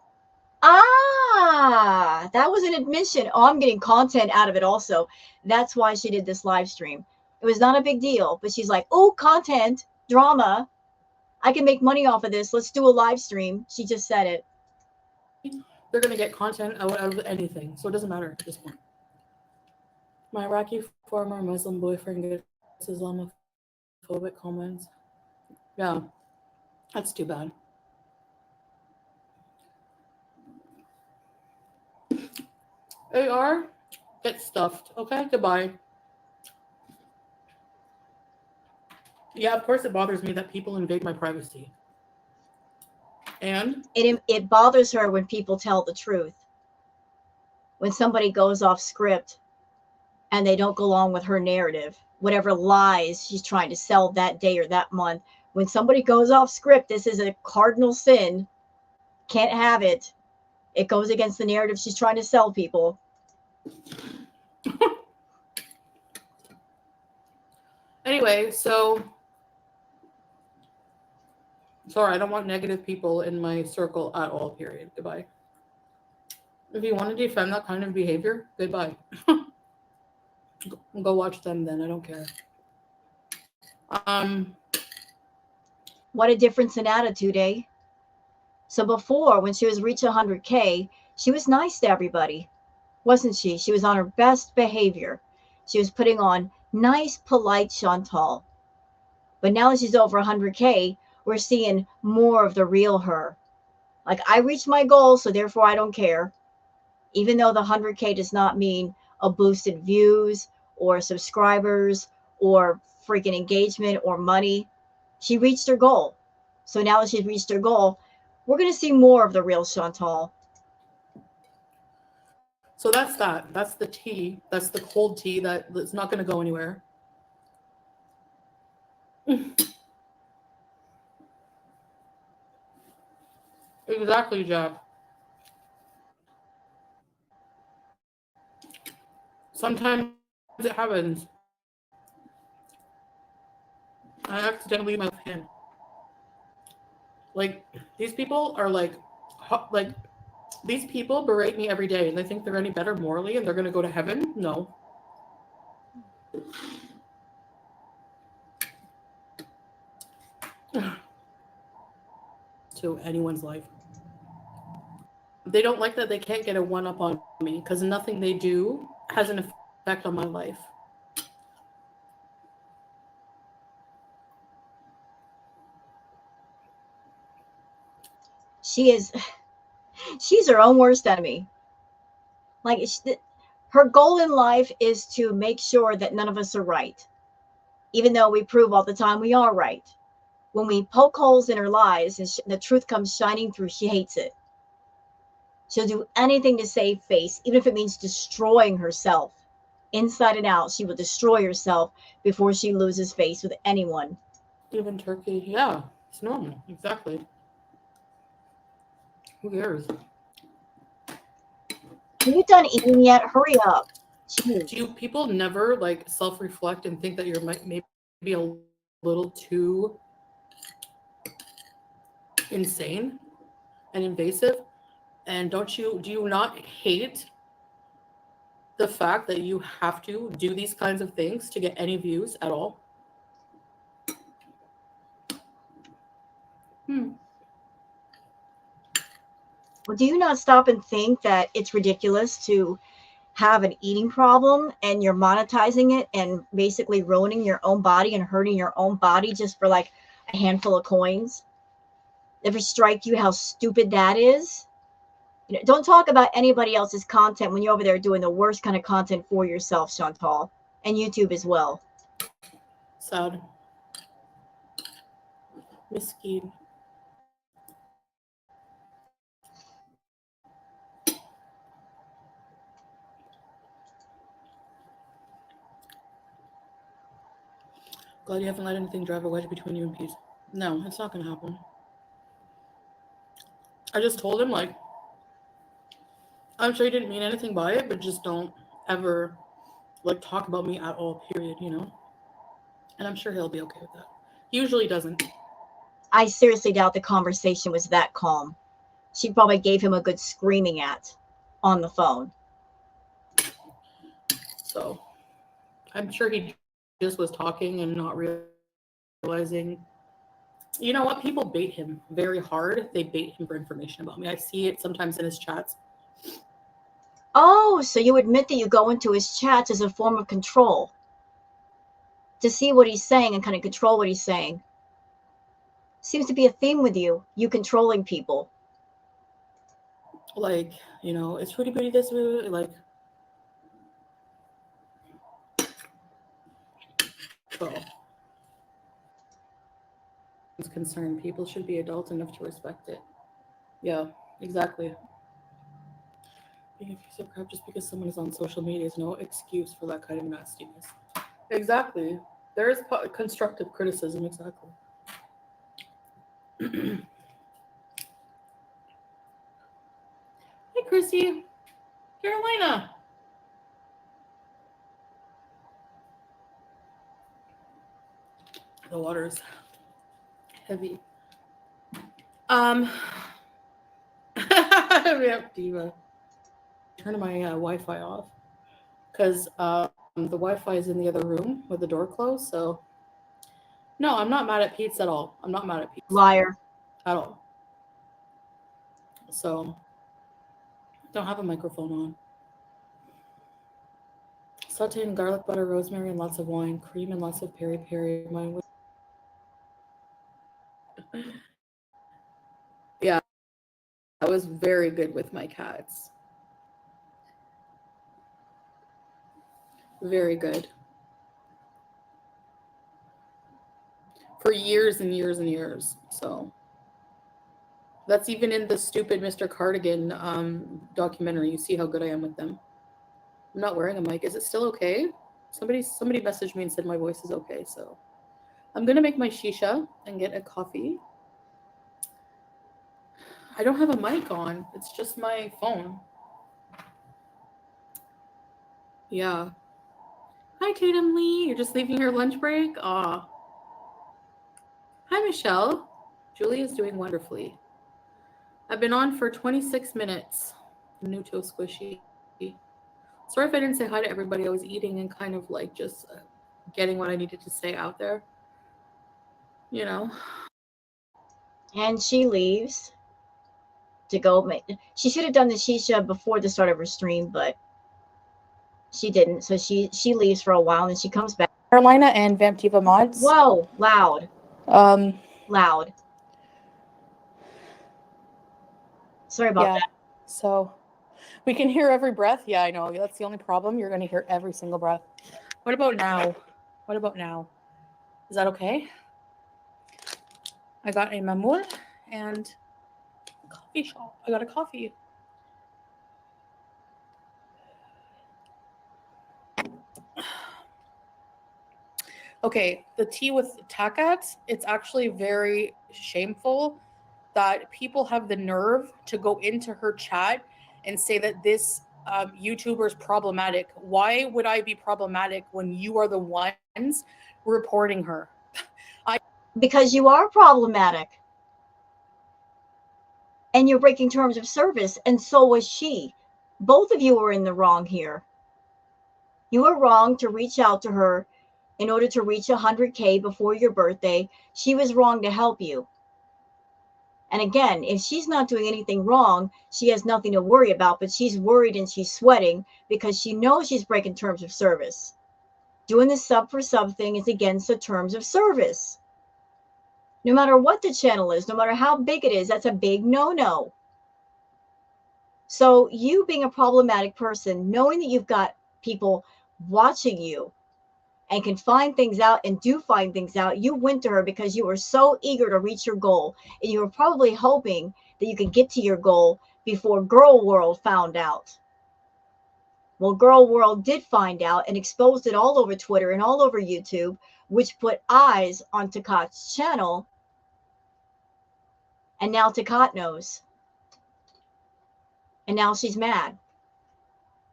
S1: Ah, that was an admission. Oh, I'm getting content out of it also. That's why she did this live stream. It was not a big deal, but she's like, oh, content, drama. I can make money off of this. Let's do a live stream. She just said it.
S2: They're going to get content out of anything, so it doesn't matter at this point. My Iraqi former Muslim boyfriend gets Islamophobic comments. Yeah, that's too bad. AR, get stuffed. Okay, goodbye. Yeah, of course it bothers me that people invade my privacy. And?
S1: It bothers her when people tell the truth. When somebody goes off script and they don't go along with her narrative, whatever lies she's trying to sell that day or that month. When somebody goes off script, this is a cardinal sin. Can't have it. It goes against the narrative she's trying to sell people.
S2: Anyway, so sorry, I don't want negative people in my circle at all, period. Goodbye. If you want to defend that kind of behavior, goodbye. Go watch them then. I don't care.
S1: What a difference in attitude, eh? So before, when she was reaching 100K, she was nice to everybody, wasn't she? She was on her best behavior. She was putting on nice, polite Chantal. But now that she's over 100K, we're seeing more of the real her. Like, I reached my goal, so therefore I don't care. Even though the 100K does not mean a boosted views or subscribers or freaking engagement or money. She reached her goal. So now that she's reached her goal, we're going to see more of the real Chantal.
S2: So that's that. That's the tea. That's the cold tea that's not going to go anywhere. Exactly, Jack. Sometimes it happens. I accidentally leave my hand. Like, these people are like these people berate me every day and they think they're any better morally and they're going to go to heaven. No. To anyone's life. They don't like that they can't get a one-up on me because nothing they do has an effect on my life.
S1: She's her own worst enemy. Like, her goal in life is to make sure that none of us are right, even though we prove all the time we are right. When we poke holes in her lies and the truth comes shining through, she hates it. She'll do anything to save face, even if it means destroying herself. Inside and out, she will destroy herself before she loses face with anyone.
S2: Even Turkey, yeah, it's normal, exactly. Who cares?
S1: Are you done eating yet? Hurry up. Jeez.
S2: Do people never like self-reflect and think that you're maybe a little too insane and invasive? And do you not hate the fact that you have to do these kinds of things to get any views at all?
S1: Well, do you not stop and think that it's ridiculous to have an eating problem and you're monetizing it and basically ruining your own body and hurting your own body just for like a handful of coins? Ever strike you how stupid that is? You know, don't talk about anybody else's content when you're over there doing the worst kind of content for yourself, Chantal, and YouTube as well.
S2: Sad. Miskin. Glad you haven't let anything drive a wedge between you and Peetz. No, it's not gonna happen. I just told him, like, I'm sure he didn't mean anything by it, but just don't ever, like, talk about me at all, period, you know? And I'm sure he'll be okay with that. He usually doesn't.
S1: I seriously doubt the conversation was that calm. She probably gave him a good screaming at on the phone.
S2: So, I'm sure he just was talking and not realizing. You know what? People bait him very hard. They bait him for information about me. I see it sometimes in his chats.
S1: Oh, so you admit that you go into his chats as a form of control to see what he's saying and kind of control what he's saying. Seems to be a theme with you controlling people.
S2: Like, you know, it's Fruity Booty this, like. So, it's concerned. People should be adult enough to respect it. Yeah, exactly. Being a piece of crap just because someone is on social media is no excuse for that kind of nastiness. Exactly. There is constructive criticism, exactly. Hey, Chrissy. Carolina. The water's heavy. Yep, Diva. Turn my Wi-Fi off because the Wi-Fi is in the other room with the door closed. So, no, I'm not mad at Peetz at all. I'm not mad at Peetz
S1: Liar.
S2: at all. So, don't have a microphone on. Saute in garlic butter, rosemary, and lots of wine, cream, and lots of peri-peri. Yeah, I was very good with my cats. Very good. For years and years and years. So that's even in the stupid Mr. Cardigan documentary. You see how good I am with them. I'm not wearing a mic. Is it still okay? Somebody messaged me and said my voice is okay. So I'm gonna make my shisha and get a coffee. I don't have a mic on. It's just my phone. Yeah. Hi, Tatum Lee. You're just leaving your lunch break? Aw. Hi, Michelle. Julie is doing wonderfully. I've been on for 26 minutes. New to squishy. Sorry if I didn't say hi to everybody. I was eating and kind of like just getting what I needed to say out there. You know.
S1: And she leaves to go make. She should have done the shisha before the start of her stream, but she didn't. So she leaves for a while and she comes back.
S3: Carolina and Vamptiva mods.
S1: Whoa, loud. Loud. Sorry about that.
S3: So we can hear every breath. Yeah, I know. That's the only problem. You're going to hear every single breath. What about now? What about now? Is that okay? I got a mamour and a coffee shop. I got a coffee. Okay, the tea with takat, it's actually very shameful that people have the nerve to go into her chat and say that this YouTuber is problematic. Why would I be problematic when you are the ones reporting her?
S1: Because you are problematic. And you're breaking terms of service, and so was she. Both of you are in the wrong here. You were wrong to reach out to her in order to reach 100K before your birthday. She was wrong to help you. And again, if she's not doing anything wrong, she has nothing to worry about, but she's worried and she's sweating because she knows she's breaking terms of service. Doing the sub for sub thing is against the terms of service. No matter what the channel is, no matter how big it is, that's a big no-no. So you being a problematic person, knowing that you've got people watching you and can find things out and do find things out, you went to her because you were so eager to reach your goal. And you were probably hoping that you could get to your goal before Girl World found out. Well, Girl World did find out and exposed it all over Twitter and all over YouTube, which put eyes on Takat's channel. And now Takat knows. And now she's mad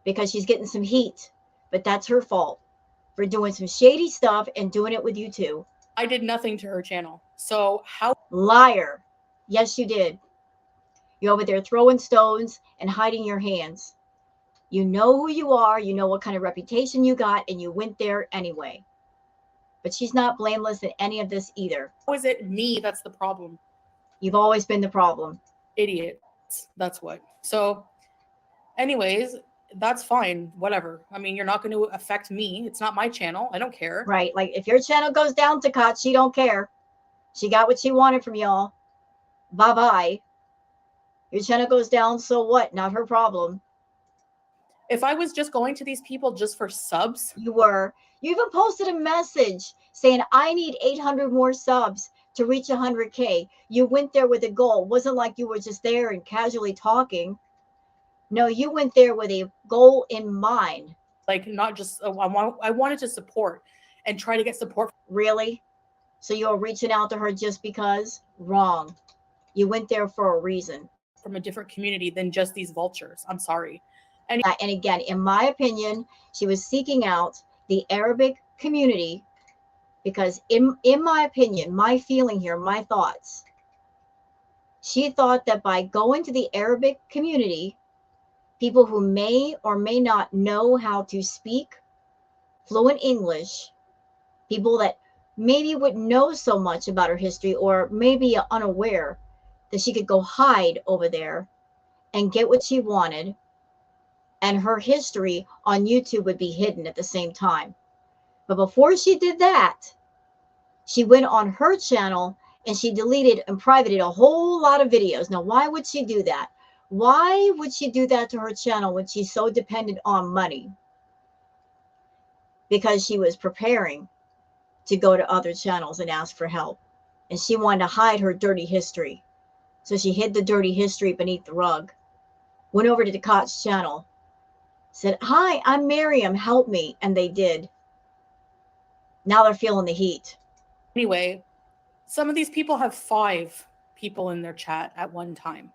S1: because she's getting some heat. But that's her fault for doing some shady stuff and doing it with you too.
S3: I did nothing to her channel. So how?
S1: Liar. Yes, you did. You're over there throwing stones and hiding your hands. You know who you are. You know what kind of reputation you got, and you went there anyway. But she's not blameless in any of this either.
S3: How is it me that's the problem?
S1: You've always been the problem.
S3: Idiots. That's what. So, anyways, that's fine. Whatever. I mean, you're not going to affect me. It's not my channel. I don't care.
S1: Right. Like if your channel goes down, Takat, she don't care. She got what she wanted from y'all. Bye-bye. Your channel goes down, so what? Not her problem.
S3: If I was just going to these people just for subs.
S1: You were. You even posted a message saying, I need 800 more subs to reach 100K. You went there with a goal. It wasn't like you were just there and casually talking. No, you went there with a goal in mind.
S3: Like not just, I wanted to support and try to get support.
S1: Really? So you're reaching out to her just because? Wrong. You went there for a reason.
S3: From a different community than just these vultures. I'm sorry.
S1: And again, in my opinion, she was seeking out the Arabic community because in my opinion, my feeling here, my thoughts, she thought that by going to the Arabic community, people who may or may not know how to speak fluent English, people that maybe wouldn't know so much about her history or maybe unaware, that she could go hide over there and get what she wanted. And her history on YouTube would be hidden at the same time. But before she did that, she went on her channel and she deleted and privated a whole lot of videos. Now, why would she do that? Why would she do that to her channel when she's so dependent on money? Because she was preparing to go to other channels and ask for help. And she wanted to hide her dirty history. So she hid the dirty history beneath the rug. Went over to Takat's channel. Said, hi, I'm Miriam, help me. And they did. Now they're feeling the heat.
S3: Anyway, some of these people have 5 people in their chat at one time.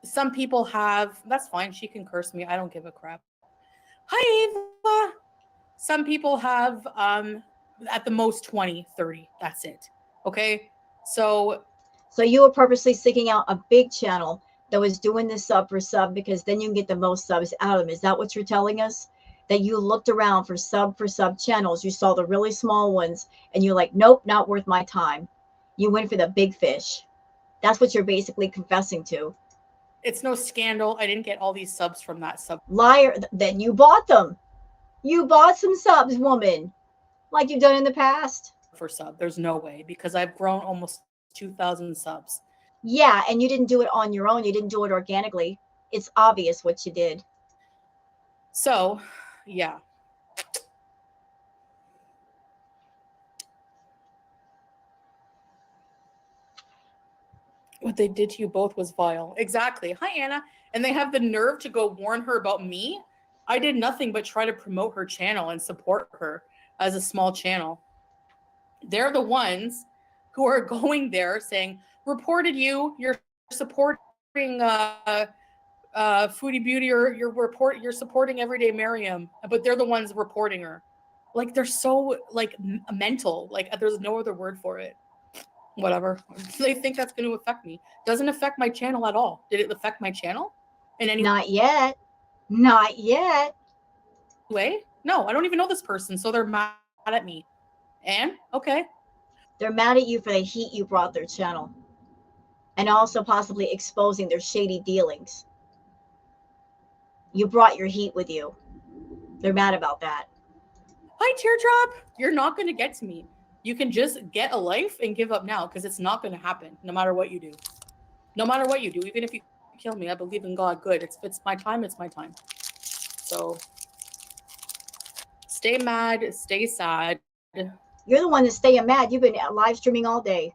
S3: Some people have, that's fine. She can curse me. I don't give a crap. Hi, Ava. Some people have, at the most 20, 30. That's it. Okay. So
S1: you were purposely seeking out a big channel that was doing this sub for sub because then you can get the most subs out of them. Is that what you're telling us? That you looked around for sub channels. You saw the really small ones and you're like, nope, not worth my time. You went for the big fish. That's what you're basically confessing to.
S3: It's no scandal. I didn't get all these subs from that sub.
S1: Liar. Then you bought them. You bought some subs, woman, like you've done in the past.
S3: For sub. There's no way because I've grown almost 2,000 subs.
S1: Yeah, and you didn't do it on your own. You didn't do it organically. It's obvious what you did.
S3: So, yeah. What they did to you both was vile. Exactly. Hi, Anna. And they have the nerve to go warn her about me. I did nothing but try to promote her channel and support her as a small channel. They're the ones who are going there saying, reported you, you're supporting Foodie Beauty, or you're supporting Everyday Miriam, but they're the ones reporting her. Like they're so like mental. Like there's no other word for it. Whatever. They think that's going to affect me. Doesn't affect my channel at all. Did it affect my channel in any
S1: Not yet. Not yet.
S3: way? No, I don't even know this person, so they're mad at me. And okay.
S1: They're mad at you for the heat you brought their channel. And also possibly exposing their shady dealings. You brought your heat with you. They're mad about that.
S3: Hi, Teardrop. You're not going to get to me. You can just get a life and give up now, because it's not going to happen no matter what you do. No matter what you do, even if you kill me, I believe in God. Good. It's my time. It's my time. So stay mad, stay sad.
S1: You're the one that's staying mad. You've been live streaming all day.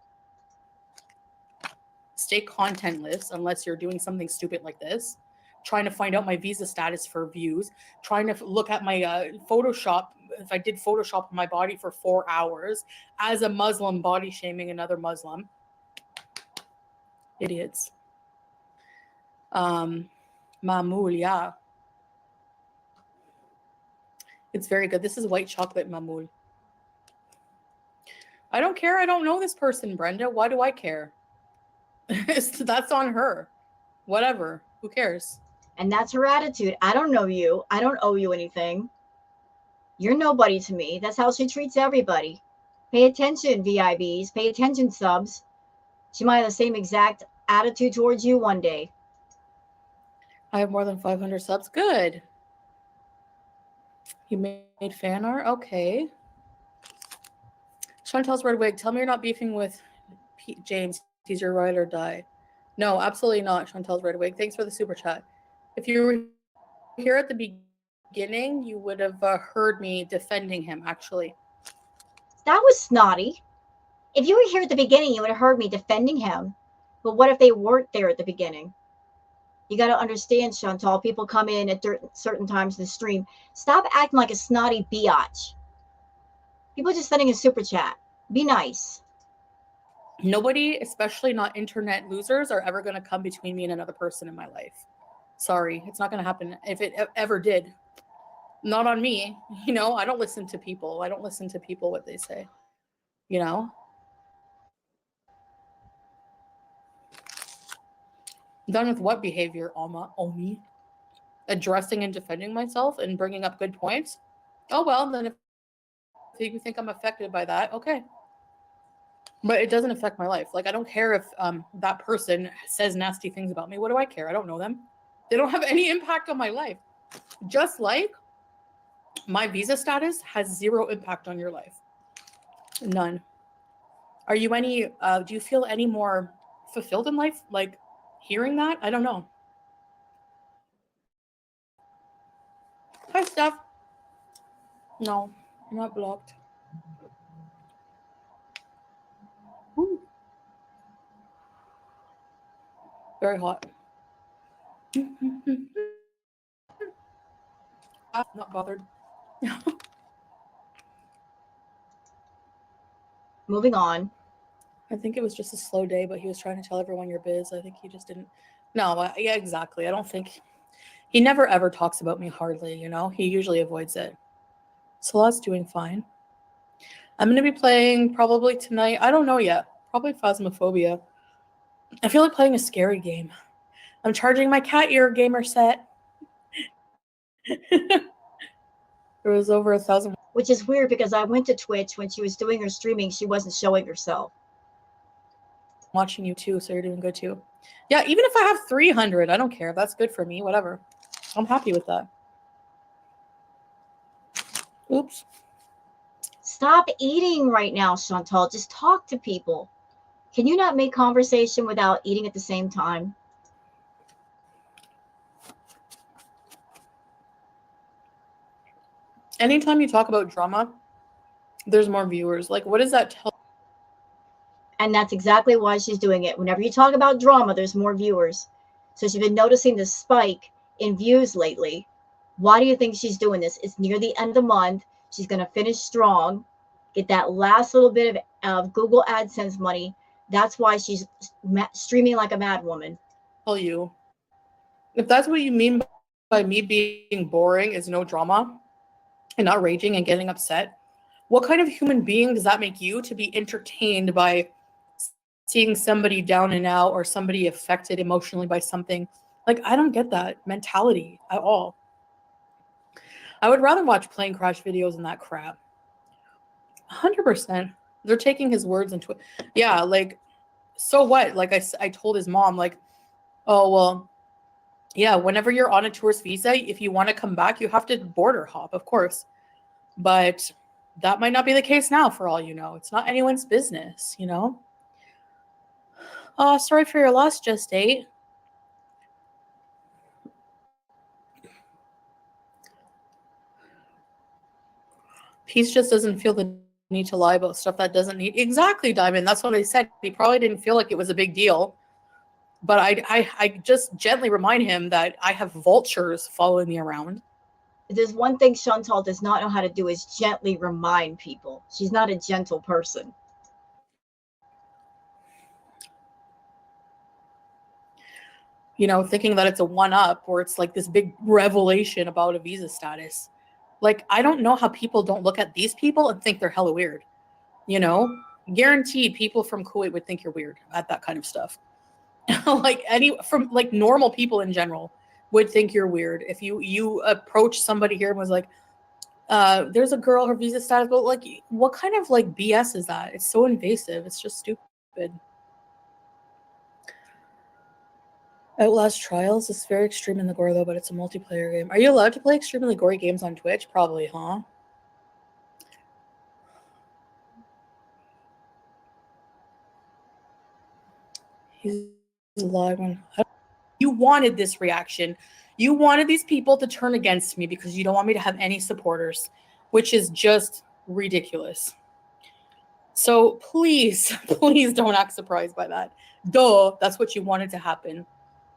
S3: Stay contentless unless you're doing something stupid like this. Trying to find out my visa status for views. Trying to look at my Photoshop, if I did Photoshop on my body for 4 hours as a Muslim, body shaming another Muslim. Idiots. Mamul, yeah. It's very good. This is white chocolate mamul. I don't care. I don't know this person, Brenda. Why do I care? That's on her. Whatever. Who cares?
S1: And that's her attitude. I don't know you. I don't owe you anything. You're nobody to me. That's how she treats everybody. Pay attention, VIBs. Pay attention, subs. She might have the same exact attitude towards you one day.
S3: I have more than 500 subs. Good. You made fan art? Okay. Chantel's red wig. Tell me you're not beefing with James. He's your ride or die. No, absolutely not. Chantel's red wig. Thanks for the super chat. If you were here at the beginning, you would have heard me defending him, actually.
S1: That was snotty. If you were here at the beginning, you would have heard me defending him. But what if they weren't there at the beginning? You got to understand, Chantal, people come in at certain times in the stream. Stop acting like a snotty biatch. People are just sending a super chat. Be nice.
S3: Nobody, especially not internet losers, are ever going to come between me and another person in my life. Sorry, it's not going to happen. If it ever did, not on me. You know, I don't listen to people. I don't listen to people what they say. You know? Done with what behavior, Omi? Addressing and defending myself and bringing up good points? Oh, well, then if you think I'm affected by that, okay. But it doesn't affect my life. Like, I don't care if that person says nasty things about me. What do I care? I don't know them. They don't have any impact on my life. Just like my visa status has zero impact on your life. None. Are you do you feel any more fulfilled in life? Like, hearing that? I don't know. Hi, Steph. No, I'm not blocked. Ooh. Very hot. I'm not bothered.
S1: Moving on.
S3: I think it was just a slow day, but he was trying to tell everyone you're biz. I think he just didn't. No, yeah, exactly. I don't think he never ever talks about me hardly, you know? He usually avoids it. Salah's doing fine. I'm going to be playing probably tonight. I don't know yet. Probably Phasmophobia. I feel like playing a scary game. I'm charging my cat ear gamer set. There was over 1,000.
S1: Which is weird because I went to Twitch when she was doing her streaming. She wasn't showing herself.
S3: Watching you too, so you're doing good too. Yeah, even if I have 300, I don't care. That's good for me. Whatever. I'm happy with that. Oops.
S1: Stop eating right now, Chantal. Just talk to people. Can you not make conversation without eating at the same time?
S3: Anytime you talk about drama, there's more viewers. Like, what does that tell?
S1: And that's exactly why she's doing it. Whenever you talk about drama, there's more viewers. So she's been noticing the spike in views lately. Why do you think she's doing this? It's near the end of the month. She's going to finish strong, get that last little bit of Google AdSense money. That's why she's streaming like a mad woman.
S3: Tell you, if that's what you mean by me being boring is no drama and not raging and getting upset, what kind of human being does that make you to be entertained by seeing somebody down and out or somebody affected emotionally by something? Like, I don't get that mentality at all. I would rather watch plane crash videos and that crap. 100%. They're taking his words into it. Yeah, like, so what? Like, I told his mom, like, oh, well, yeah, whenever you're on a tourist visa, if you want to come back, you have to border hop, of course. But That might not be the case now, for all you know. It's not anyone's business, you know? Oh, sorry for your loss, Just Date. Peetz just doesn't feel the need to lie about stuff that doesn't need. Exactly, Diamond. That's what I said. He probably didn't feel like it was a big deal. But I just gently remind him that I have vultures following me around.
S1: There's one thing Chantal does not know how to do is gently remind people. She's not a gentle person.
S3: You know, thinking that it's a one-up or it's like this big revelation about a visa status. Like, I don't know how people don't look at these people and think they're hella weird. You know, guaranteed people from Kuwait would think you're weird at that kind of stuff. Like like normal people in general would think you're weird if you approach somebody here and was like, there's a girl, her visa status, but like, what kind of like BS is that? It's so invasive. It's just stupid. Outlast Trials is very extreme in the gore though, but it's a multiplayer game. Are you allowed to play extremely gory games on Twitch? Probably, huh? He's live on. You wanted this reaction. You wanted these people to turn against me because you don't want me to have any supporters, which is just ridiculous. So please, please don't act surprised by that. Duh, that's what you wanted to happen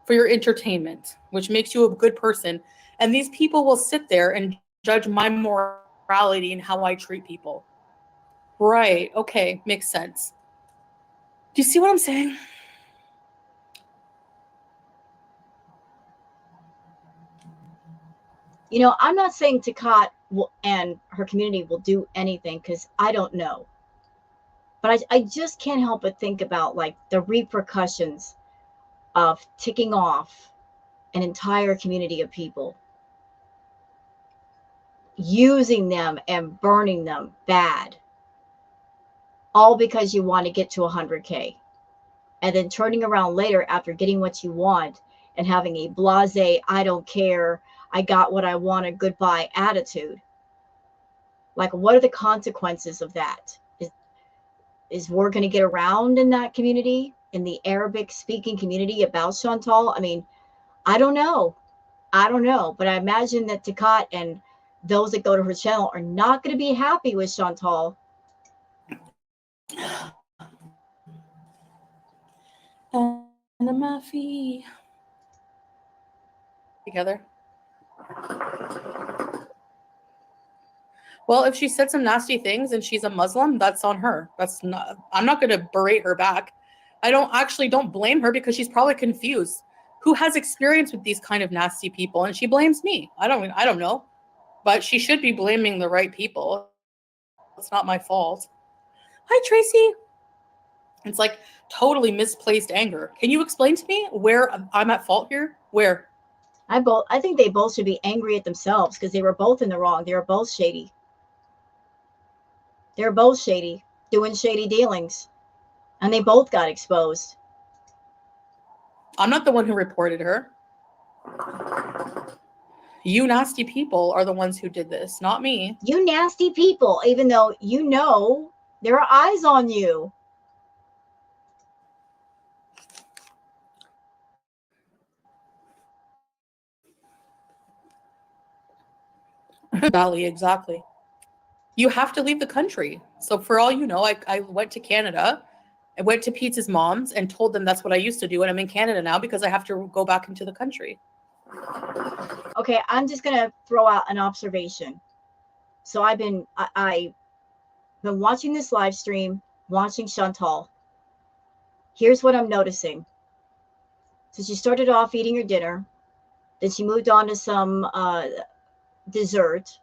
S3: for your entertainment, which makes you a good person. And these people will sit there and judge my morality and how I treat people. Right. Okay. Makes sense. Do you see what I'm saying?
S1: You know, I'm not saying Takat and her community will do anything because I don't know. But I just can't help but think about like the repercussions of ticking off an entire community of people, using them and burning them bad, all because you want to get to 100K. And then turning around later after getting what you want and having a blasé, I don't care, I got what I wanted, goodbye attitude. Like, what are the consequences of that? Is word going to get around in that community, in the Arabic speaking community about Chantal? I mean, I don't know. But I imagine that Takat and those that go to her channel are not going to be happy with Chantal.
S3: And the Mafi together. Well, if she said some nasty things and she's a Muslim, that's on her. That's not. I'm not going to berate her back. I don't blame her because she's probably confused. Who has experience with these kind of nasty people? And she blames me. I don't know, but she should be blaming the right people. It's not my fault. Hi, Tracy. It's like totally misplaced anger. Can you explain to me where I'm at fault here? Where?
S1: I think they both should be angry at themselves because they were both in the wrong. They were both shady. They're both shady, doing shady dealings, and they both got exposed.
S3: I'm not the one who reported her. You nasty people are the ones who did this, not me.
S1: You nasty people, even though you know there are eyes on you.
S3: Valley, exactly. You have to leave the country. So for all you know, I went to Canada. I went to Peetz's mom's and told them that's what I used to do. And I'm in Canada now because I have to go back into the country.
S1: Okay, I'm just going to throw out an observation. So I've been watching this live stream, watching Chantal. Here's what I'm noticing. So she started off eating her dinner. Then she moved on to some dessert.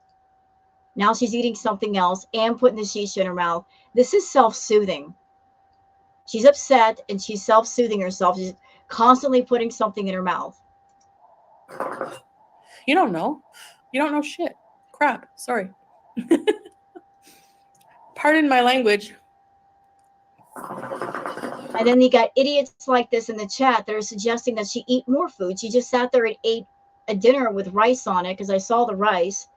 S1: Now she's eating something else and putting the shisha in her mouth. This is self-soothing. She's upset and she's self-soothing herself. She's constantly putting something in her mouth.
S3: You don't know. You don't know shit. Crap. Sorry. Pardon my language.
S1: And then you got idiots like this in the chat that are suggesting that she eat more food. She just sat there and ate a dinner with rice on it because I saw the rice.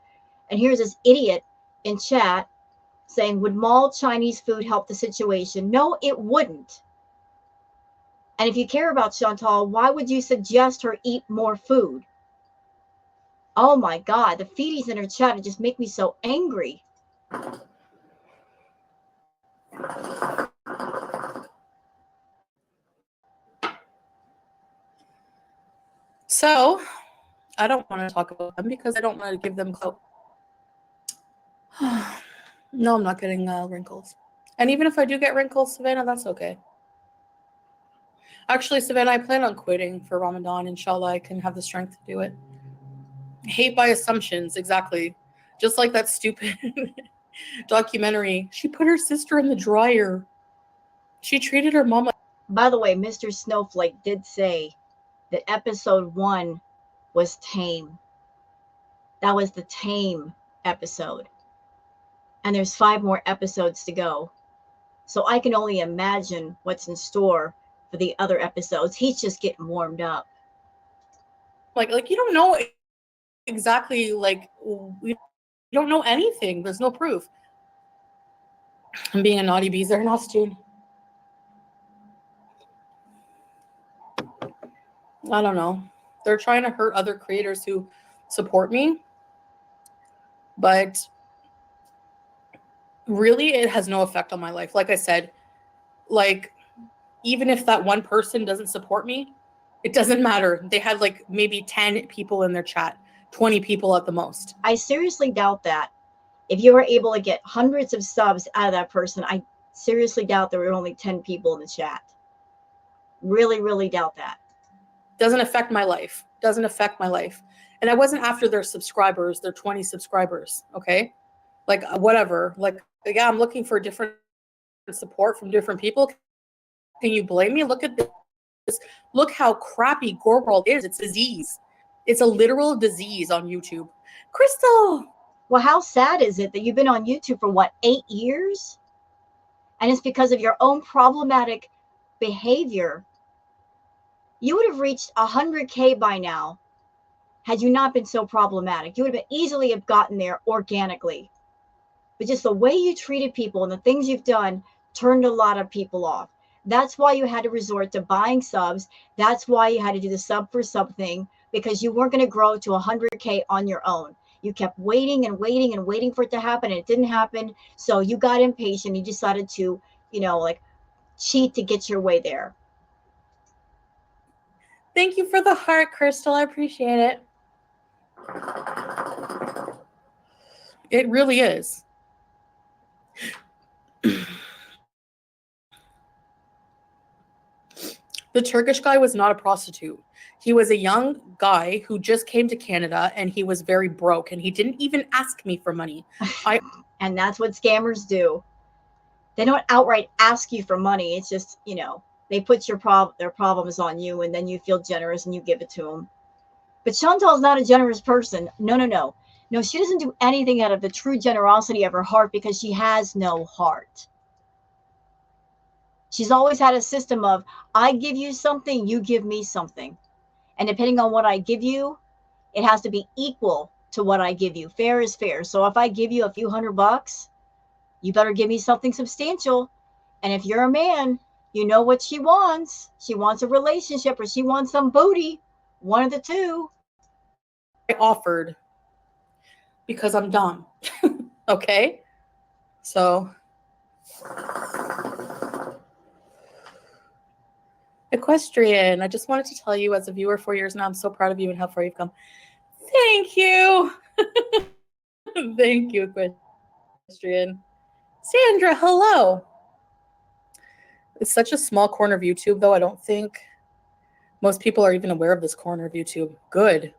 S1: And here's this idiot in chat saying, would mall Chinese food help the situation? No, it wouldn't. And if you care about Chantal, why would you suggest her eat more food? Oh my God, the feedies in her chat just make me so angry.
S3: So I don't want to talk about them because I don't want to give them clout. No, I'm not getting wrinkles. And even if I do get wrinkles, Savannah, that's okay. Actually, Savannah, I plan on quitting for Ramadan. Inshallah, I can have the strength to do it. Hate by assumptions, exactly. Just like that stupid documentary. She put her sister in the dryer. She treated her mom like...
S1: By the way, Mr. Snowflake did say that episode 1 was tame. That was the tame episode. And there's 5 more episodes to go. So I can only imagine what's in store for the other episodes. He's just getting warmed up.
S3: Like you don't know exactly, like, you don't know anything. There's no proof. I'm being a naughty bees there, Nostune. I don't know. They're trying to hurt other creators who support me. But really, it has no effect on my life. Like I said, like, even if that one person doesn't support me, it doesn't matter. They had like maybe 10 people in their chat, 20 people at the most.
S1: I seriously doubt that. If you were able to get hundreds of subs out of that person, I seriously doubt there were only 10 people in the chat. Really, really doubt that.
S3: Doesn't affect my life. Doesn't affect my life. And I wasn't after their subscribers, their 20 subscribers, okay? Like, whatever. Like, yeah, I'm looking for different support from different people. Can you blame me? Look at this. Look how crappy Gore World is. It's a disease. It's a literal disease on YouTube. Crystal!
S1: Well, how sad is it that you've been on YouTube for, what, 8 years? And it's because of your own problematic behavior. You would have reached 100K by now had you not been so problematic. You would have easily have gotten there organically. But just the way you treated people and the things you've done turned a lot of people off. That's why you had to resort to buying subs. That's why you had to do the sub for sub thing, because you weren't going to grow to 100K on your own. You kept waiting and waiting and waiting for it to happen, and it didn't happen. So you got impatient. You decided to, like, cheat to get your way there.
S3: Thank you for the heart, Crystal. I appreciate it. It really is. The Turkish guy was not a prostitute. He was a young guy who just came to Canada, and he was very broke, and he didn't even ask me for money.
S1: And that's what scammers do. They don't outright ask you for money. It's just, they put their problems on you, and then you feel generous and you give it to them. But Chantal's not a generous person. No. No, she doesn't do anything out of the true generosity of her heart because she has no heart. She's always had a system of, I give you something, you give me something. And depending on what I give you, it has to be equal to what I give you. Fair is fair. So if I give you a few $100, you better give me something substantial. And if you're a man, you know what she wants. She wants a relationship, or she wants some booty. One of the two.
S3: I offered because I'm dumb. Okay? So... Equestrian, I just wanted to tell you, as a viewer 4 years now, I'm so proud of you and how far you've come. Thank you. Thank you, Equestrian. Sandra, hello. It's such a small corner of YouTube, though. I don't think most people are even aware of this corner of YouTube. Good.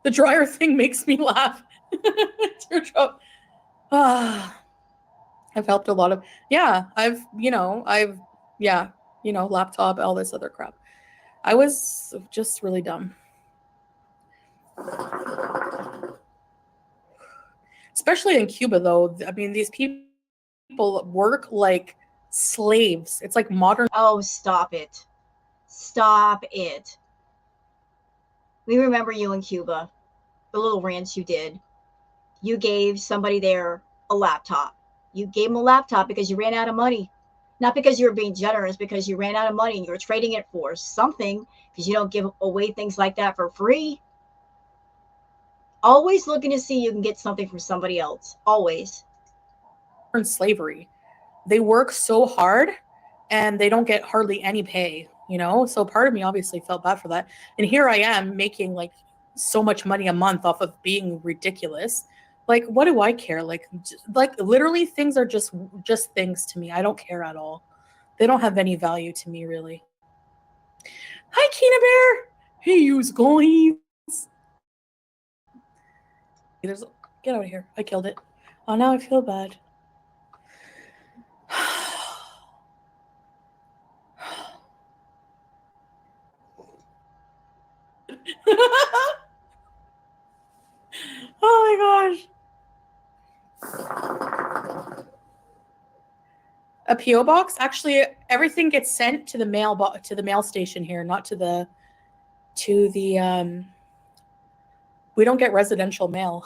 S3: The dryer thing makes me laugh. I've helped a lot of, laptop, all this other crap. I was just really dumb. Especially in Cuba, though. I mean, these people work like slaves. It's like modern.
S1: Oh, stop it. Stop it. We remember you in Cuba, the little rants you did. You gave somebody there a laptop. You gave him a laptop because you ran out of money. Not because you were being generous, because you ran out of money and you were trading it for something, because you don't give away things like that for free. Always looking to see you can get something from somebody else. Always.
S3: In slavery. They work so hard and they don't get hardly any pay, you know? So part of me obviously felt bad for that. And here I am making like so much money a month off of being ridiculous. Like, what do I care? Like literally things are just things to me. I don't care at all. They don't have any value to me, really. Hi, Keena Bear. Hey, you guys. Get out of here. I killed it. Oh, now I feel bad. Oh my gosh. A PO box? Actually, everything gets sent to the mail station here, not to the we don't get residential mail.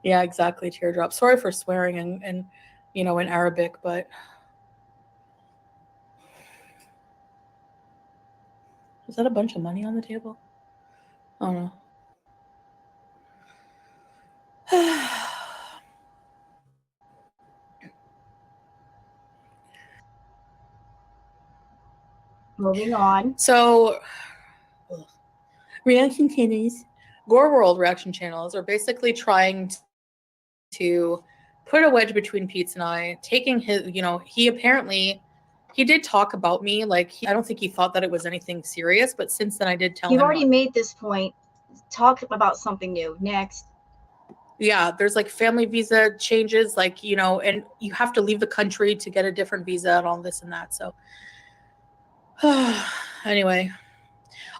S3: Yeah, exactly. Teardrop. Sorry for swearing and you know, in Arabic, but is that a bunch of money on the table? Oh no.
S1: Moving on.
S3: So, reaction channels, Gore World reaction channels are basically trying to put a wedge between Peetz and I, taking his, you know, he did talk about me. Like, I don't think he thought that it was anything serious, but since then I did tell him.
S1: You've already made this point. Talk about something new. Next.
S3: Yeah, there's like family visa changes, like, you know, and you have to leave the country to get a different visa and all this and that. So anyway,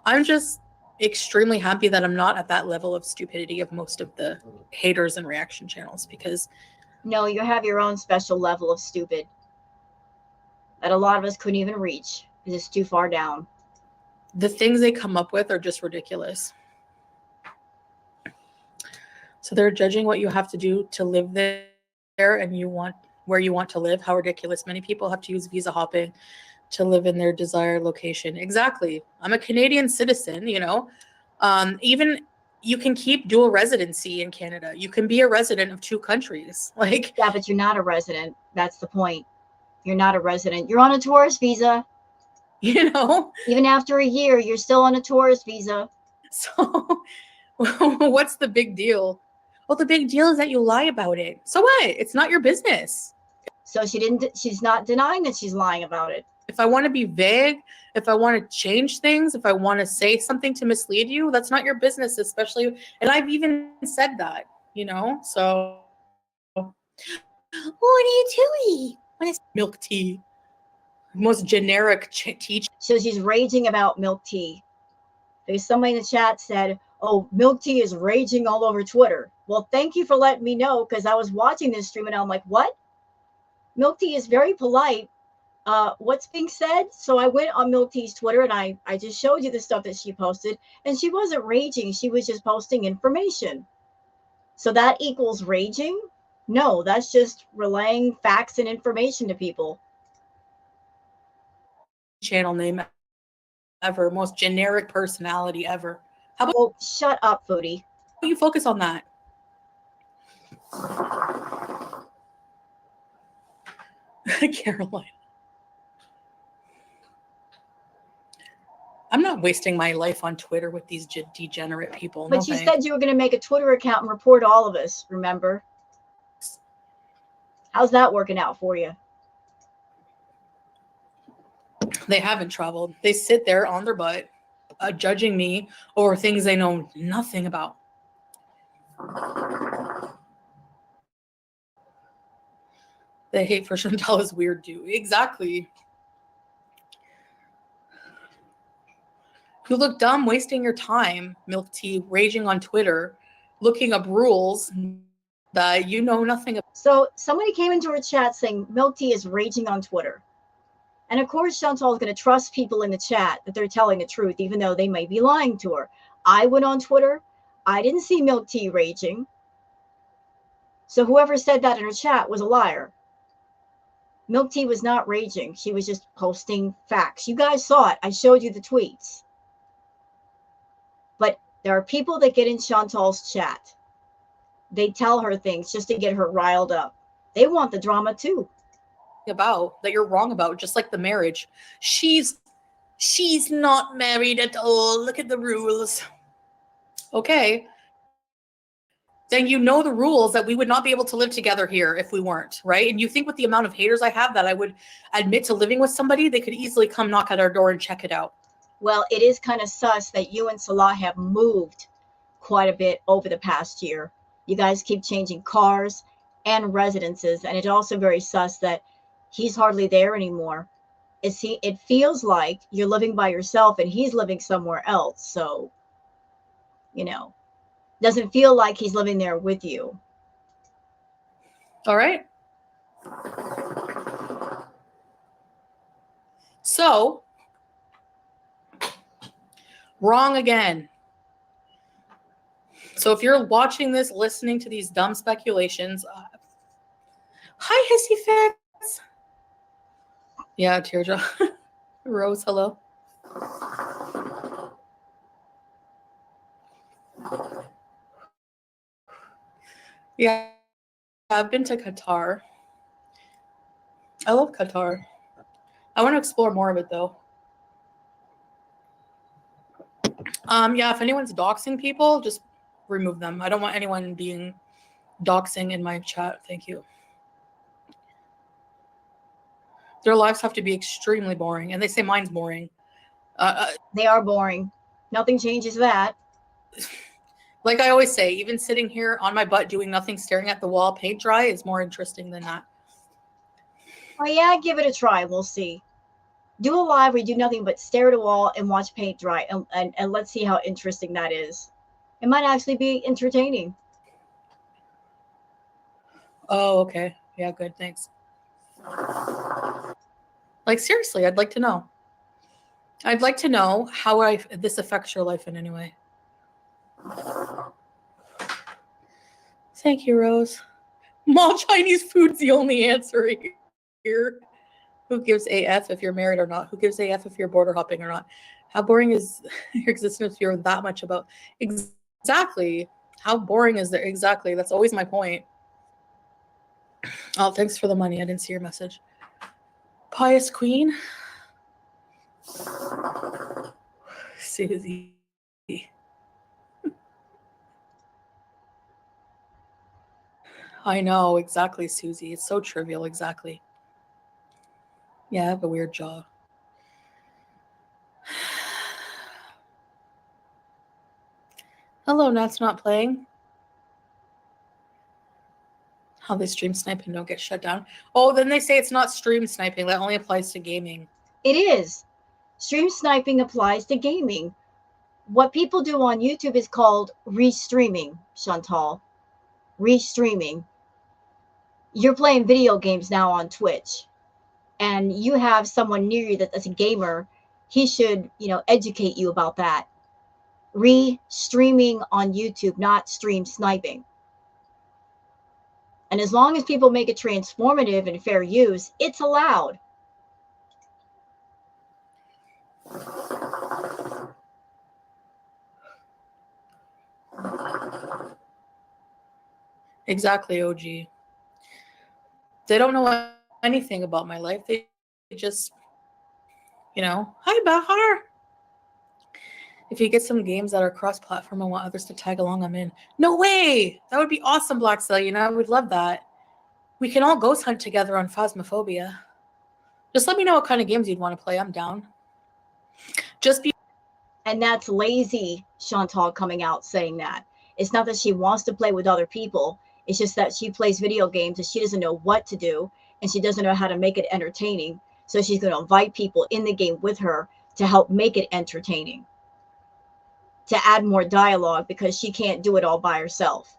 S3: I'm just extremely happy that I'm not at that level of stupidity of most of the haters and reaction channels, because
S1: no, you have your own special level of stupid that a lot of us couldn't even reach because it's too far down.
S3: The things they come up with are just ridiculous. So they're judging what you have to do to live there and where you want to live. How ridiculous. Many people have to use visa hopping to live in their desired location. Exactly. I'm a Canadian citizen, you know. Even you can keep dual residency in Canada. You can be a resident of two countries. Like,
S1: yeah, but you're not a resident. That's the point. You're not a resident. You're on a tourist visa.
S3: You know,
S1: even after a year, you're still on a tourist visa.
S3: So what's the big deal? Well, the big deal is that you lie about it. So what? It's not your business.
S1: So she's not denying that she's lying about it.
S3: If I want to be vague, if I want to change things, if I want to say something to mislead you, that's not your business, especially. And I've even said that, you know, so. What are you doing? What is milk tea? Most generic tea.
S1: So she's raging about milk tea. There's somebody in the chat said, oh, milk tea is raging all over Twitter. Well, thank you for letting me know, because I was watching this stream and I'm like, what? Milk tea is very polite. What's being said? So I went on Milk Tea's Twitter and I just showed you the stuff that she posted, and she wasn't raging. She was just posting information. So that equals raging? No, that's just relaying facts and information to people.
S3: Channel name ever, most generic personality ever. How about
S1: shut up, Foodie?
S3: You focus on that. Caroline. I'm not wasting my life on Twitter with these degenerate people.
S1: But you said you were going to make a Twitter account and report all of us, remember? How's that working out for you?
S3: They haven't traveled. They sit there on their butt, judging me over things they know nothing about. The hate for Chantal is weird too. Exactly. You look dumb wasting your time, Milk Tea, raging on Twitter, looking up rules that you know nothing about.
S1: So somebody came into her chat saying Milk Tea is raging on Twitter. And of course, Chantal is going to trust people in the chat that they're telling the truth, even though they might be lying to her. I went on Twitter. I didn't see Milk Tea raging. So whoever said that in her chat was a liar. Milk Tea was not raging. She was just posting facts. You guys saw it. I showed you the tweets. But there are people that get in Chantal's chat. They tell her things just to get her riled up. They want the drama too.
S3: About that you're wrong about, just like the marriage. She's not married at all. Look at the rules. Okay. Then you know the rules that we would not be able to live together here if we weren't, right? And you think with the amount of haters I have that I would admit to living with somebody, they could easily come knock at our door and check it out.
S1: Well, it is kind of sus that you and Salah have moved quite a bit over the past year. You guys keep changing cars and residences, and it's also very sus that he's hardly there anymore. It feels like you're living by yourself and he's living somewhere else. So, doesn't feel like he's living there with you.
S3: All right. So, wrong again. So if you're watching this, listening to these dumb speculations, hi, Hissy Fits. Yeah, Teardrop. Rose, hello. Yeah, I've been to Qatar. I love Qatar. I want to explore more of it, though. Yeah, if anyone's doxing people, just remove them. I don't want anyone being doxing in my chat. Thank you. Their lives have to be extremely boring, and they say mine's boring.
S1: They are boring. Nothing changes that.
S3: Like I always say, even sitting here on my butt doing nothing, staring at the wall, paint dry, is more interesting than that.
S1: Oh yeah, give it a try. We'll see. Do a live where you do nothing but stare at a wall and watch paint dry, and let's see how interesting that is. It might actually be entertaining.
S3: Oh, okay. Yeah, good. Thanks. Like, seriously, I'd like to know. I'd like to know how this affects your life in any way. Thank you, Rose. Mall Chinese food's the only answer here. Who gives AF if you're married or not? Who gives AF if you're border hopping or not? How boring is your existence if you're that much about? Exactly. How boring is there? Exactly. That's always my point. Oh, thanks for the money. I didn't see your message. Pious Queen. Susie. I know, exactly, Susie. It's so trivial, exactly. Yeah, I have a weird jaw. Hello, Nat's not playing. How they stream snipe and don't get shut down. Oh, then they say it's not stream sniping. That only applies to gaming.
S1: It is. Stream sniping applies to gaming. What people do on YouTube is called restreaming, Chantal. Restreaming. You're playing video games now on Twitch, and you have someone near you that's a gamer. He should, educate you about that. Re-streaming on YouTube, not stream sniping. And as long as people make it transformative and fair use, it's allowed.
S3: Exactly, OG. They don't know anything about my life. They just, hi, Bahar. If you get some games that are cross-platform, I want others to tag along, I'm in. No way! That would be awesome, Black Stallion. I would love that. We can all ghost hunt together on Phasmophobia. Just let me know what kind of games you'd want to play. I'm down.
S1: And that's lazy Chantal coming out saying that. It's not that she wants to play with other people. It's just that she plays video games and she doesn't know what to do, and she doesn't know how to make it entertaining. So she's going to invite people in the game with her to help make it entertaining, to add more dialogue, because she can't do it all by herself.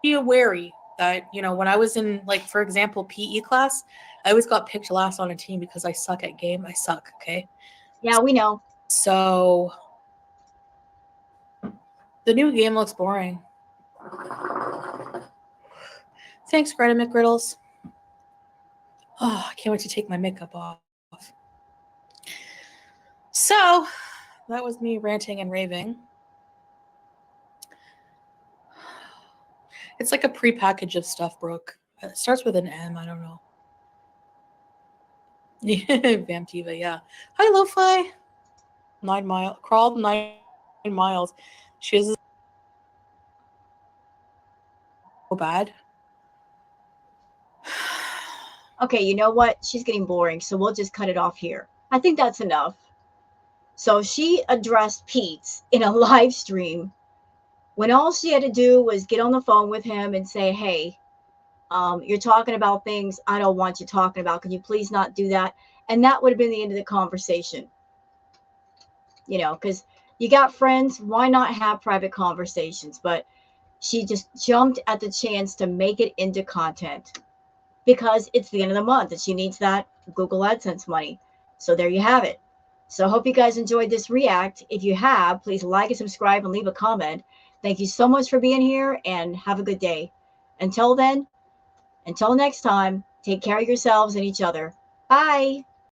S3: Be wary that, when I was in, like, for example, PE class, I always got picked last on a team because I suck at game. I suck, okay?
S1: Yeah, we know.
S3: So the new game looks boring. Thanks, Greta McGriddles. Oh, I can't wait to take my makeup off. So that was me ranting and raving. It's like a pre-package of stuff, Brooke. It starts with an M. I don't know. Vamptiva, yeah. Hi, Lo-Fi. 9 mile crawled 9 miles. She is so bad.
S1: Okay, you know what? She's getting boring, so we'll just cut it off here. I think that's enough. So she addressed Peetz in a live stream when all she had to do was get on the phone with him and say, hey, you're talking about things I don't want you talking about. Can you please not do that? And that would have been the end of the conversation. You know, because you got friends, why not have private conversations? But she just jumped at the chance to make it into content because it's the end of the month and she needs that Google AdSense money. So there you have it. So I hope you guys enjoyed this react. If you have, please like and subscribe and leave a comment. Thank you so much for being here and have a good day. Until then, until next time, take care of yourselves and each other. Bye.